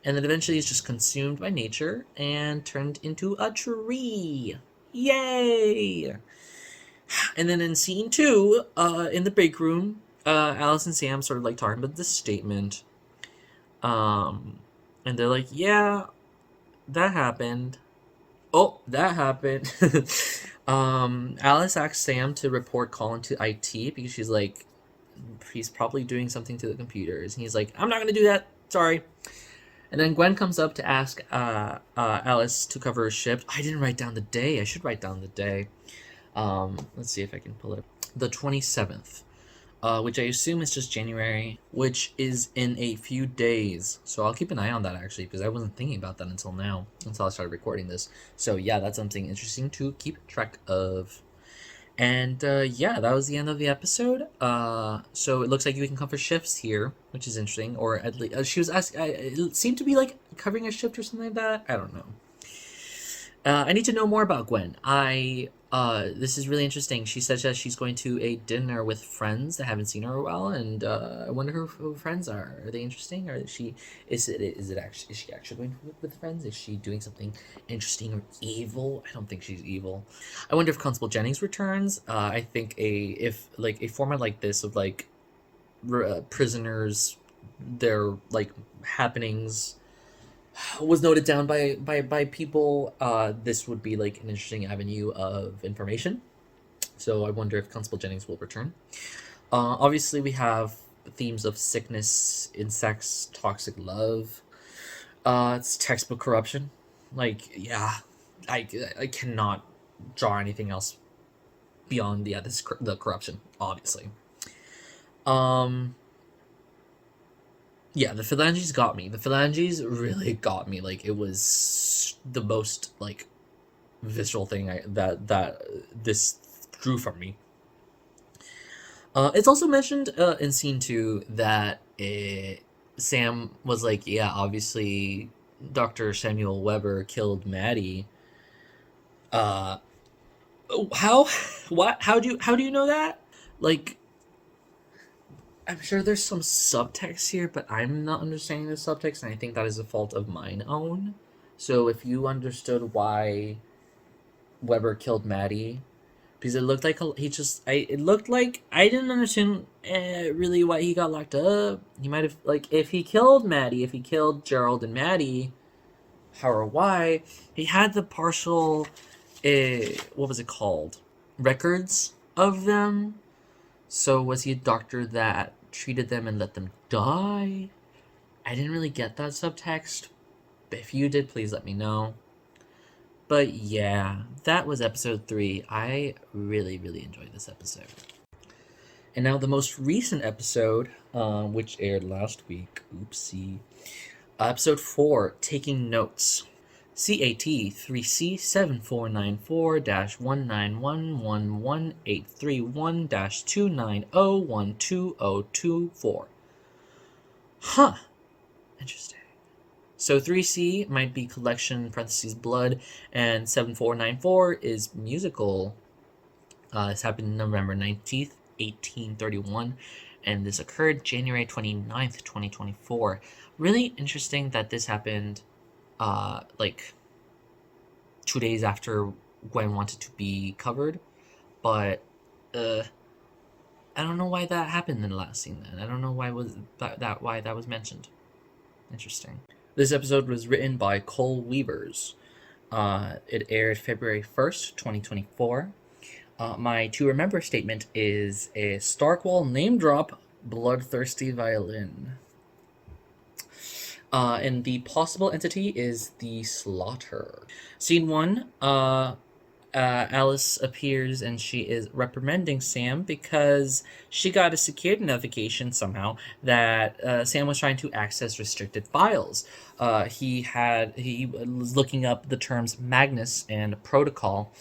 and then eventually he's just consumed by nature and turned into a tree. Yay! And then in scene 2, in the break room, Alice and Sam sort of like talking about this statement. And they're like, yeah, that happened. Oh, that happened. Alice asks Sam to report Colin to IT because she's like, he's probably doing something to the computers. And he's like, I'm not going to do that. Sorry. And then Gwen comes up to ask Alice to cover her shift. I didn't write down the day. I should write down the day. Let's see if I can pull it up. The 27th, which I assume is just January, which is in a few days. So I'll keep an eye on that actually, because I wasn't thinking about that until now, until I started recording this. So yeah, that's something interesting to keep track of. And yeah, that was the end of the episode. So it looks like we can cover shifts here, which is interesting. Or at least she was asking. It seemed to be like covering a shift or something like that. I don't know. I need to know more about Gwen. This is really interesting. She says that she's going to a dinner with friends that haven't seen her in a while, and I wonder who her friends are. Are they interesting, or is she actually going with friends? Is she doing something interesting or evil? I don't think she's evil. I wonder if Constable Jennings returns. I think a format like this of like prisoners, their like happenings was noted down by people. This would be like an interesting avenue of information. So I wonder if Constable Jennings will return. Obviously, we have themes of sickness, insects, toxic love. It's textbook corruption. Like, yeah, I cannot draw anything else beyond the corruption, obviously. Yeah, the phalanges got me. The phalanges really got me. Like, it was the most like visceral thing that this drew from me. It's also mentioned in scene 2 that Sam was like, yeah, obviously Dr. Samuel Weber killed Maddie, Uh, how? What? How do you know that? Like, I'm sure there's some subtext here, but I'm not understanding the subtext, and I think that is a fault of mine own. So if you understood why Weber killed Maddie, because it looked like it looked like I didn't understand really why he got locked up. He might have, like, if he killed Maddie, if he killed Gerald and Maddie, how or why he had the partial, what was it called, records of them. So was he a doctor that treated them and let them die? I didn't really get that subtext. But if you did, please let me know. But yeah, that was episode 3. I really, really enjoyed this episode. And now the most recent episode, which aired last week. Oopsie. Episode 4, Taking Notes. CAT 3C7494-191118331-2901224. Huh. Interesting. So 3C might be collection parentheses blood, and 7494 is musical. This happened November 19th, 1831, and this occurred January 29th, 2024. Really interesting that this happened like 2 days after Gwen wanted to be covered, but I don't know why that happened in the last scene. Then I don't know why why that was mentioned. Interesting. This episode was written by Cole Weavers. It aired February 1st, 2024. My to remember statement is a Starkwall name drop, bloodthirsty violin. And the possible entity is the Slaughter. Scene 1, Alice appears and she is reprimanding Sam because she got a security notification somehow that Sam was trying to access restricted files. He was looking up the terms Magnus and protocol,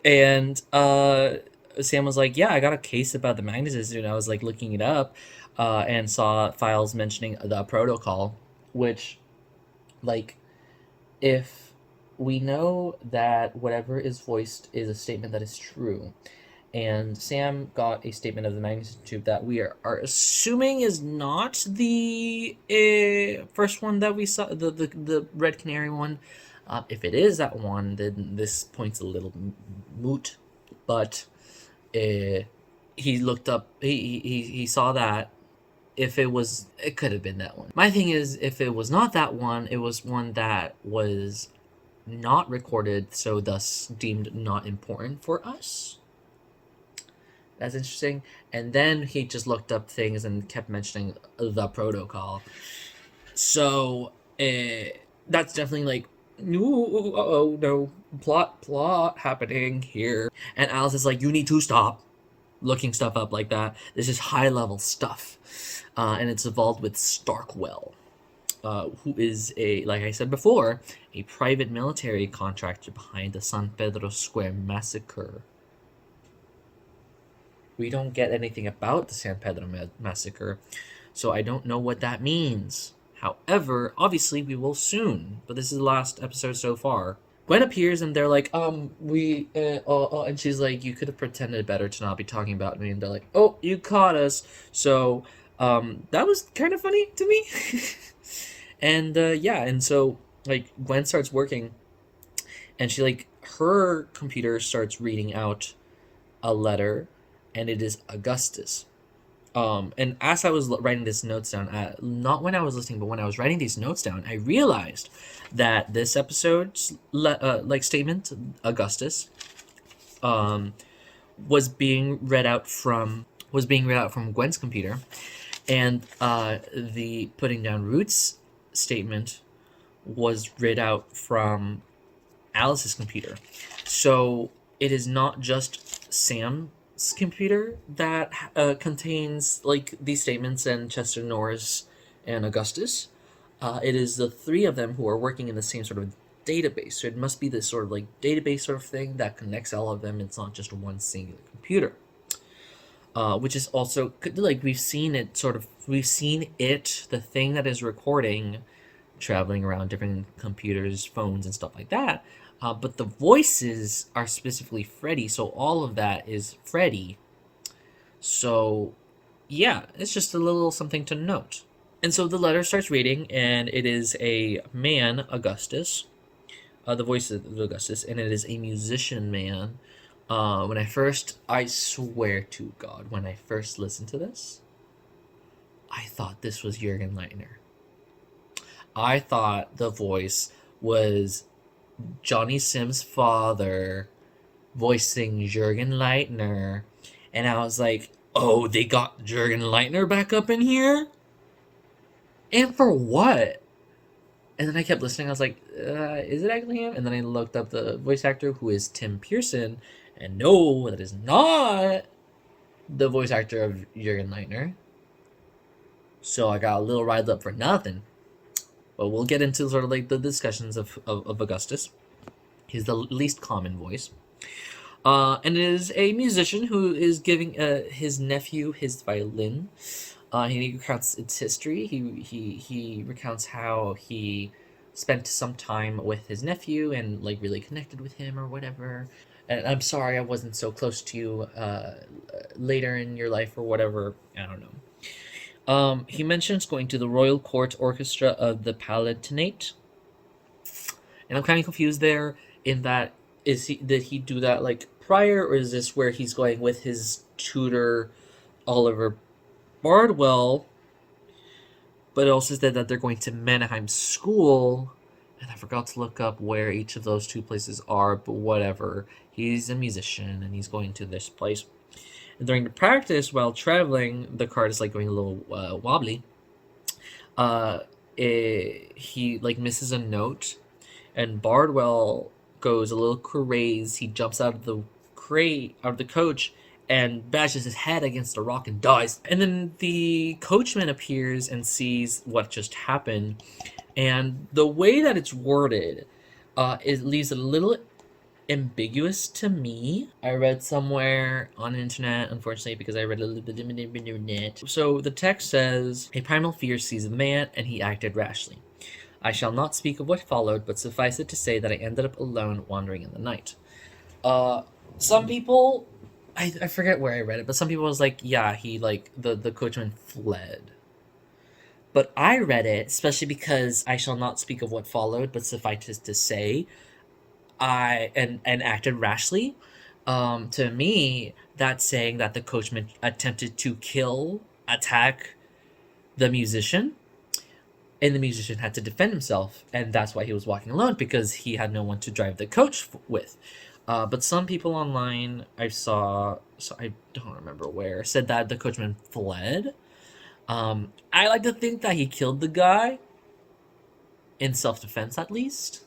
and Sam was like, "Yeah, I got a case about the Magnuses," and I was like looking it up, and saw files mentioning the protocol, which, like, if we know that whatever is voiced is a statement that is true, and Sam got a statement of the magnitude that we are assuming is not the first one that we saw, the Red Canary one. If it is that one, then this point's a little moot, but he looked up, he saw that. If it was, it could have been that one. My thing is, if it was not that one, it was one that was not recorded, so thus deemed not important for us. That's interesting. And then he just looked up things and kept mentioning the protocol. So that's definitely like, no, plot happening here. And Alice is like, you need to stop looking stuff up like that. This is high level stuff. And it's involved with Starkwell, who is like I said before, a private military contractor behind the San Pedro Square massacre. We don't get anything about the San Pedro massacre, so I don't know what that means. However, obviously we will soon, but this is the last episode so far. Gwen appears and they're like, and she's like, you could have pretended better to not be talking about me, and they're like, oh, you caught us. So that was kind of funny to me. And and so, like, Gwen starts working, and she, like, her computer starts reading out a letter, and it is Augustus. And as I was writing these notes down, not when I was listening, but when I was writing these notes down, I realized that this episode's statement, Augustus, was being read out from Gwen's computer, and the putting down roots statement was read out from Alice's computer. So it is not just Sam's computer that contains, like, these statements and Chester Norris and Augustus. It is the three of them who are working in the same sort of database. So it must be this sort of like database sort of thing that connects all of them. It's not just one singular computer. Which is also, like, we've seen it, the thing that is recording traveling around different computers, phones, and stuff like that. But the voices are specifically Freddy, so all of that is Freddy. So, yeah, it's just a little something to note. And so the letter starts reading, and it is a man, Augustus, the voice of Augustus, and it is a musician man. I swear to God, when I first listened to this, I thought this was Jurgen Leitner. I thought the voice was Johnny Sim's father voicing Jurgen Leitner, and I was like, oh, they got Jurgen Leitner back up in here? And for what? And then I kept listening. I was like, is it actually him? And then I looked up the voice actor, who is Tim Pearson, and no, that is not the voice actor of Jurgen Leitner. So I got a little riled up for nothing. But we'll get into sort of like the discussions of Augustus. He's the least common voice. And it is a musician who is giving his nephew his violin. He recounts its history. He recounts how he spent some time with his nephew and like really connected with him or whatever. And I'm sorry I wasn't so close to you later in your life or whatever. I don't know. He mentions going to the Royal Court Orchestra of the Palatinate, and I'm kind of confused there. In that, did he do that like prior, or is this where he's going with his tutor, Oliver Bardwell? But it also said that they're going to Mannheim School, and I forgot to look up where each of those two places are. But whatever, he's a musician and he's going to this place. And during the practice, while traveling, the cart is like going a little wobbly. He like misses a note, and Bardwell goes a little crazed. He jumps out of the coach, and bashes his head against a rock and dies. And then the coachman appears and sees what just happened, and the way that it's worded, it leaves a little ambiguous to me. I read somewhere on the internet, unfortunately, because I read a little bit of the internet. So the text says, a primal fear seized the man, and he acted rashly. I shall not speak of what followed, but suffice it to say that I ended up alone, wandering in the night. Some people, I forget where I read it, but some people was like, yeah, he like the coachman fled. But I read it, especially because I shall not speak of what followed, but suffice it to say, and acted rashly. To me, that's saying that the coachman attempted to attack the musician, and the musician had to defend himself, and that's why he was walking alone, because he had no one to drive the coach with. But some people online I saw, so I don't remember where, said that the coachman fled. I like to think that he killed the guy in self-defense, at least.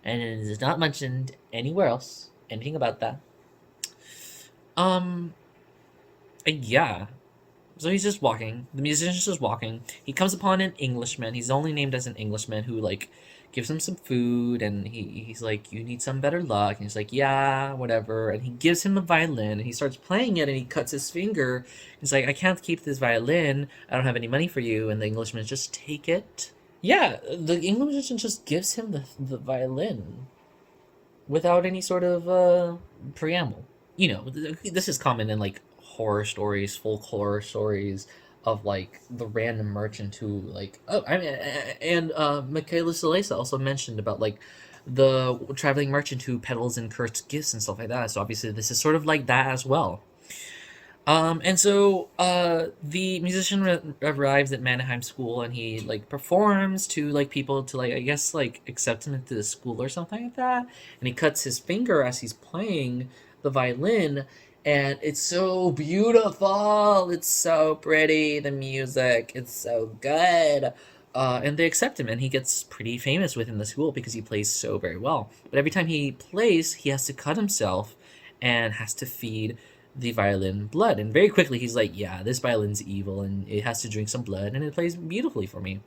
And it is not mentioned anywhere else anything about that. Yeah. So he's just walking. The musician's just walking. He comes upon an Englishman. He's only named as an Englishman who like gives him some food, and he's like, you need some better luck. And he's like, yeah, whatever. And he gives him a violin, and he starts playing it, and he cuts his finger. He's like, I can't keep this violin. I don't have any money for you. And the Englishman just take it. Yeah, the Englishman just gives him the violin without any sort of preamble. You know, this is common in like horror stories, folk horror stories of like the random merchant who like, oh, I mean, and Michaela Salesa also mentioned about like the traveling merchant who peddles and cursed gifts and stuff like that. So obviously this is sort of like that as well. And so the musician arrives at Mannheim School, and he like performs to like people to like, I guess, like accept him into the school or something like that. And he cuts his finger as he's playing the violin, and it's so beautiful. It's so pretty. The music, it's so good. And they accept him, and he gets pretty famous within the school because he plays so very well. But every time he plays, he has to cut himself and has to feed the violin blood. And very quickly he's like, yeah, this violin's evil and it has to drink some blood, and it plays beautifully for me.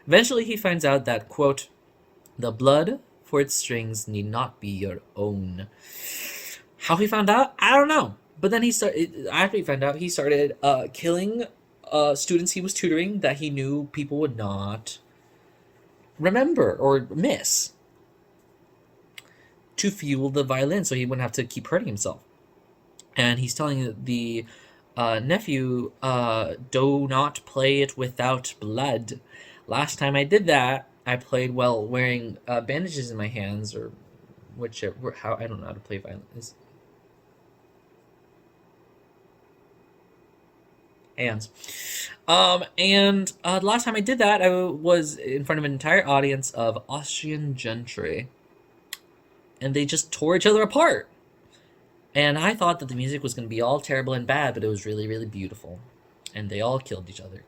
Eventually he finds out that, quote, the blood for its strings need not be your own. How he found out, I don't know. But then after he found out, he started killing students he was tutoring that he knew people would not remember or miss to fuel the violin so he wouldn't have to keep hurting himself. And he's telling the nephew, do not play it without blood. Last time I did that, I played while wearing bandages in my hands, or whichever, how, I don't know how to play violin. Hands. And the last time I did that, I was in front of an entire audience of Austrian gentry, and they just tore each other apart. And I thought that the music was going to be all terrible and bad, but it was really, really beautiful. And they all killed each other.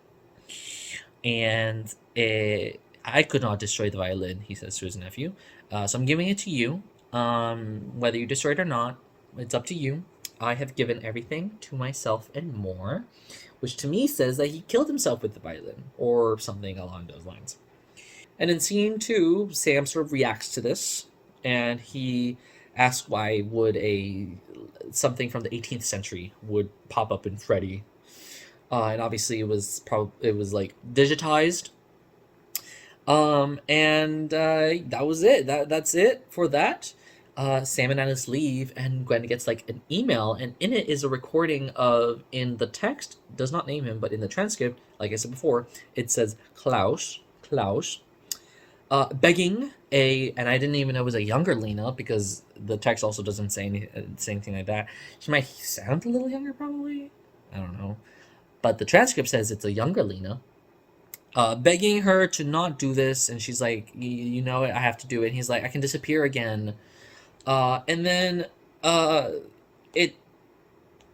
And I could not destroy the violin, he says to his nephew. So I'm giving it to you. Whether you destroy it or not, it's up to you. I have given everything to myself and more, which to me says that he killed himself with the violin, or something along those lines. And in scene 2, Sam sort of reacts to this, and he asks why would something from the 18th century would pop up in Freddy. And obviously it was like digitized. And that was it. That's it for that. Sam and Alice leave, and Gwen gets like an email, and in it is a recording of, in the text, does not name him, but in the transcript, like I said before, it says Klaus, begging and I didn't even know it was a younger Lena, because the text also doesn't say anything like that. She might sound a little younger, probably. I don't know. But the transcript says it's a younger Lena, begging her to not do this, and she's like, you know it, I have to do it. And he's like, I can disappear again. And then it,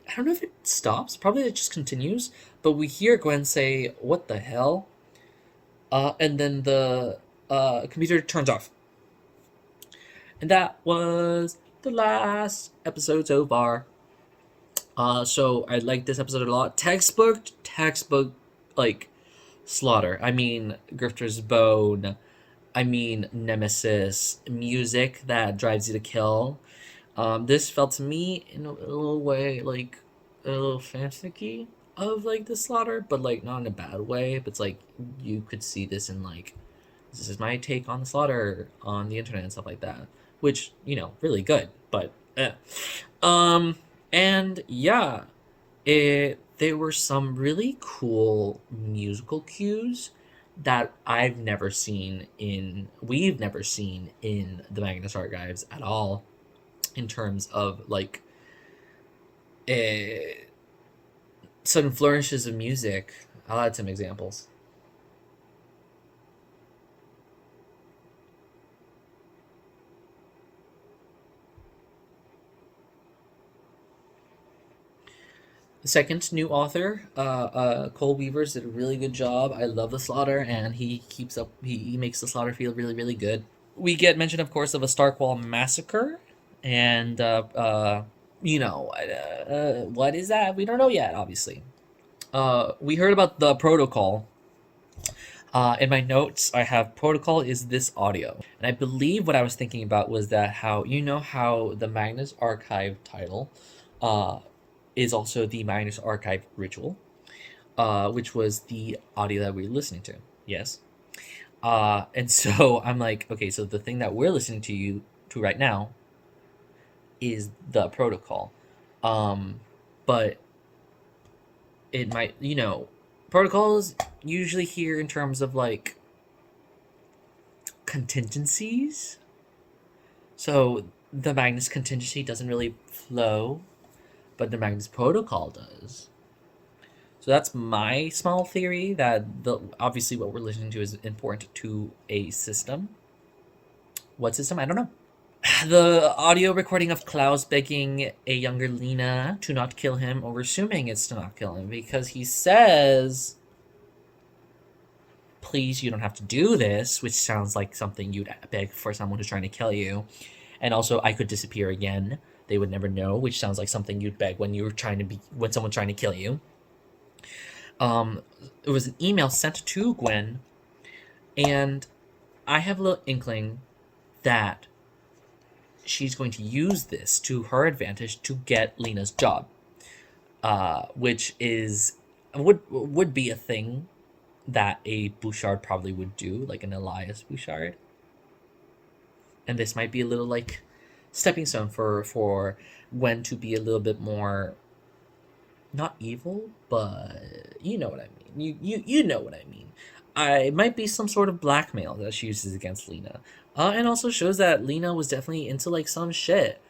I don't know if it stops. Probably it just continues. But we hear Gwen say, "What the hell?" And then the computer turns off. And that was the last episode so far. So I like this episode a lot. Textbook, like, slaughter. I mean, Grifter's Bone. I mean, Nemesis. Music that drives you to kill. This felt to me in a little way like a little fanficky of like the slaughter, but like not in a bad way. But it's like you could see this in like, this is my take on the slaughter on the internet and stuff like that, which, you know, really good. But and yeah, there were some really cool musical cues that we've never seen in the Magnus archives at all, in terms of like sudden flourishes of music. I'll add some examples. The second new author, Cole Weavers, did a really good job. I love the slaughter, and he keeps up. He makes the slaughter feel really, really good. We get mention, of course, of a Starkwall massacre, and what is that? We don't know yet, obviously. We heard about the protocol. In my notes, I have protocol is this audio, and I believe what I was thinking about was that how the Magnus Archive title, is also the Magnus Archive ritual, which was the audio that we were listening to. Yes. And so I'm like, okay, so the thing that we're listening to right now is the protocol. But it might, protocols usually here in terms of like contingencies. So the Magnus contingency doesn't really flow, but the Magnus protocol does. So that's my small theory, that obviously what we're listening to is important to a system. What system? I don't know. The audio recording of Klaus begging a younger Lena to not kill him, or assuming it's to not kill him, because he says, please, you don't have to do this, which sounds like something you'd beg for someone who's trying to kill you. And also, I could disappear again. They would never know, which sounds like something you'd beg when someone's trying to kill you. It was an email sent to Gwen, and I have a little inkling that she's going to use this to her advantage to get Lena's job, which would be a thing that a Bouchard probably would do, like an Elias Bouchard. And this might be a little like stepping stone for Gwen to be a little bit more, not evil, but you know what I mean. You know what I mean. It might be some sort of blackmail that she uses against Lena. And also shows that Lena was definitely into like some shit.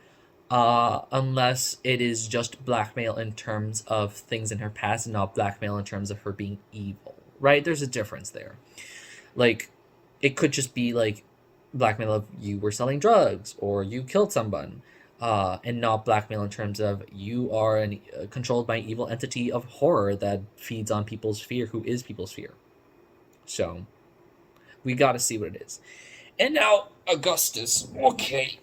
Unless it is just blackmail in terms of things in her past and not blackmail in terms of her being evil. Right? There's a difference there. Like, it could just be like blackmail of you were selling drugs or you killed someone, and not blackmail in terms of you are controlled by an evil entity of horror that feeds on people's fear, who is people's fear. So we got to see what it is. And now Augustus. Okay.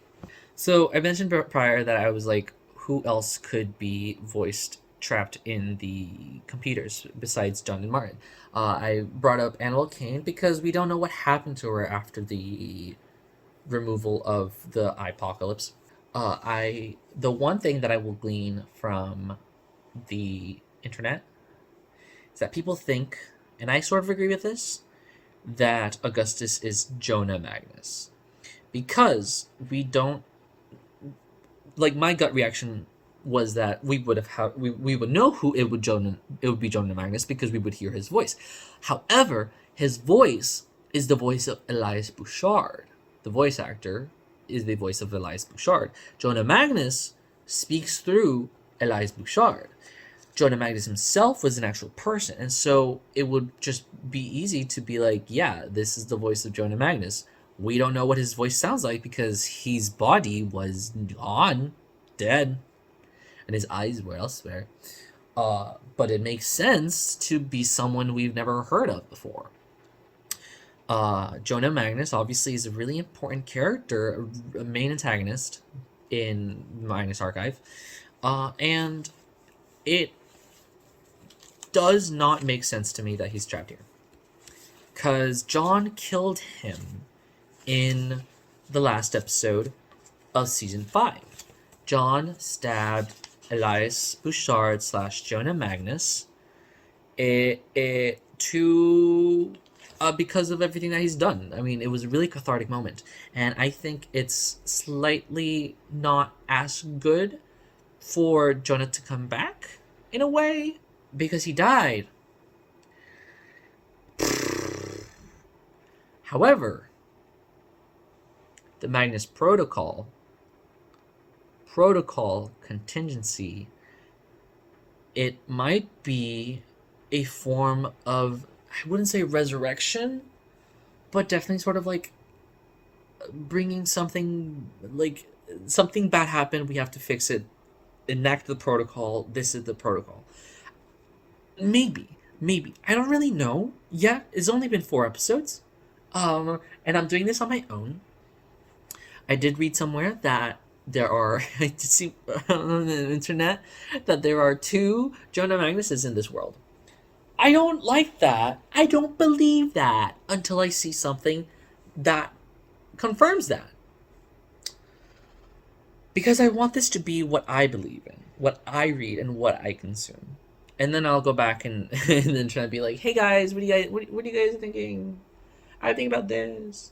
So I mentioned prior that I was like, who else could be voiced trapped in the computers besides John and Martin? I brought up Annabelle Kane because we don't know what happened to her after the removal of the apocalypse. The one thing that I will glean from the internet is that people think, and I sort of agree with this, that Augustus is Jonah Magnus, because we don't, like, my gut reaction was that we would know who it would be Jonah Magnus because we would hear his voice. However, his voice is the voice of Elias Bouchard. The voice actor is the voice of Elias Bouchard. Jonah Magnus speaks through Elias Bouchard. Jonah Magnus himself was an actual person, and so it would just be easy to be like, yeah, this is the voice of Jonah Magnus. We don't know what his voice sounds like because his body was gone, dead, and his eyes were elsewhere. But it makes sense to be someone we've never heard of before. Jonah Magnus obviously is a really important character, a main antagonist in Magnus Archive, and it does not make sense to me that he's trapped here, because John killed him in the last episode of season 5. John stabbed Elias Bouchard / Jonah Magnus because of everything that he's done. I mean, it was a really cathartic moment, and I think it's slightly not as good for Jonah to come back in a way because he died. However, the Magnus protocol contingency, it might be a form of, I wouldn't say resurrection, but definitely sort of like bringing something, like something bad happened, we have to fix it, enact the protocol, this is the protocol. Maybe. I don't really know. Yeah, it's only been 4 episodes. And I'm doing this on my own. I did read somewhere that there are, I did see on the internet that there are 2 Jonah Magnuses in this world. I don't like that. I don't believe that until I see something that confirms that. Because I want this to be what I believe in, what I read, and what I consume. And then I'll go back and then try to be like, hey guys, what are you guys thinking? I think about this.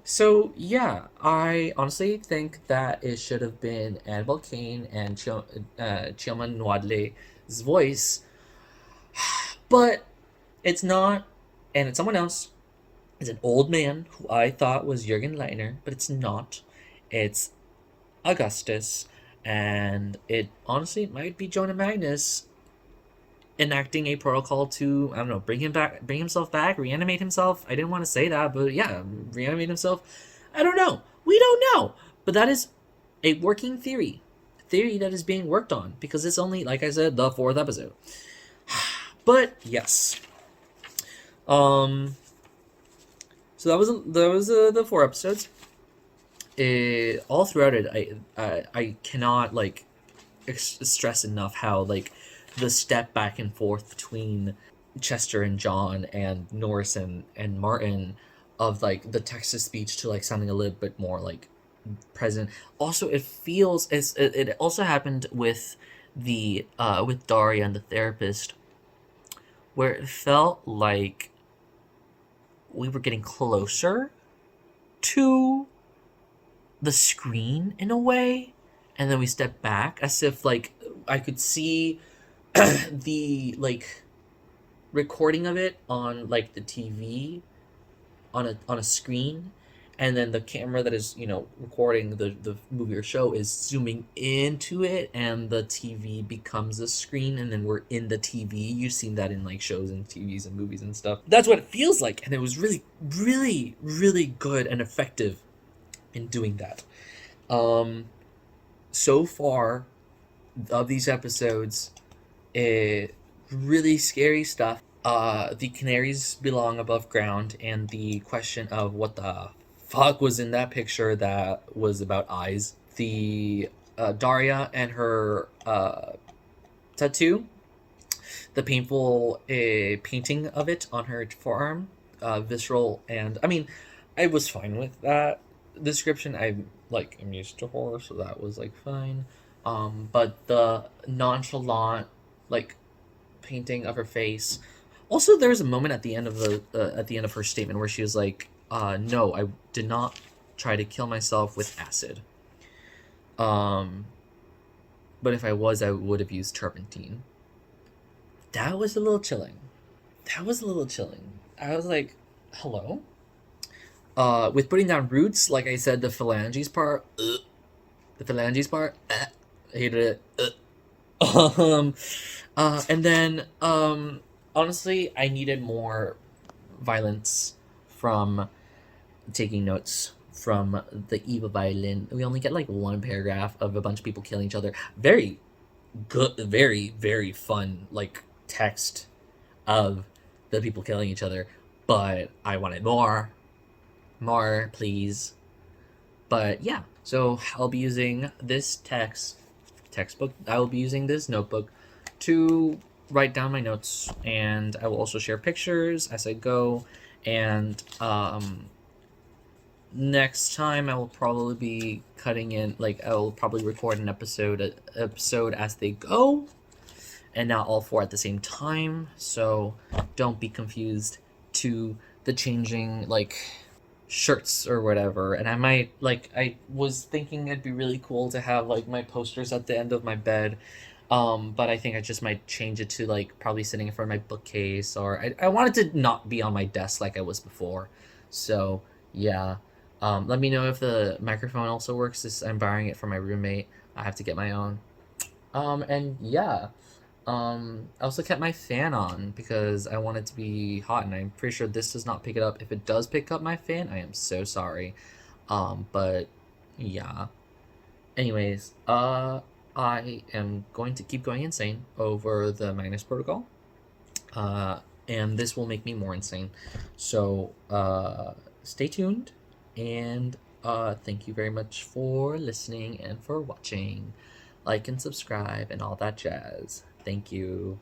So yeah, I honestly think that it should have been Annabelle Kane and Chioma Nwadle's voice, but it's not, and it's someone else. It's an old man who I thought was Jürgen Leitner, but it's not. It's Augustus, and it honestly might be Jonah Magnus enacting a protocol to, I don't know, bring himself back, reanimate himself. I didn't want to say that, but yeah, reanimate himself. I don't know. We don't know. But that is a working theory that is being worked on, because it's only, like I said, the 4th episode. But yes. So that was the 4 episodes. All throughout it, I cannot like stress enough how like the step back and forth between Chester and John and Norris and Martin, of like the text-to-speech to like sounding a little bit more like present. Also, it feels it also happened with the with Daria and the therapist, where it felt like we were getting closer to the screen in a way, and then we stepped back as if like I could see the like recording of it on like the TV on a screen, and then the camera that is recording the movie or show is zooming into it, and the TV becomes a screen, and then we're in the TV. You've seen that in like shows and TVs and movies and stuff. That's what it feels like, and it was really really really good and effective in doing that. So far of these episodes, really scary stuff. The canaries belong above ground, and the question of what the fuck was in that picture that was about eyes. The Daria and her tattoo, the painful painting of it on her forearm, visceral, and I mean, I was fine with that description. I'm used to horror, so that was like fine. But the nonchalant like painting of her face. Also, there was a moment at the end of her statement where she was like, "No, I did not try to kill myself with acid. Um, but if I was, I would have used turpentine." That was a little chilling. I was like, "Hello." With putting down roots, like I said, the phalanges part, I hated it. And then, honestly, I needed more violence from taking notes from the Eva violin. We only get like one paragraph of a bunch of people killing each other. Very good, very, very fun, like text of the people killing each other. But I wanted more, please. But yeah, so I'll be using this textbook. I will be using this notebook to write down my notes, and I will also share pictures as I go. And next time I will probably be cutting in, like I will probably record an episode as they go, and not all four at the same time. So don't be confused to the changing like shirts or whatever. And I was thinking it'd be really cool to have like my posters at the end of my bed, but I think I just might change it to like probably sitting in front of my bookcase, or I wanted to not be on my desk like I was before. So yeah, let me know if the microphone also works. I'm borrowing it from my roommate. I have to get my own. And yeah, I also kept my fan on because I want it to be hot, and I'm pretty sure this does not pick it up. If it does pick up my fan, I am so sorry. But yeah. Anyways, I am going to keep going insane over the Magnus protocol. And this will make me more insane. So, stay tuned, and thank you very much for listening and for watching. Like and subscribe and all that jazz. Thank you.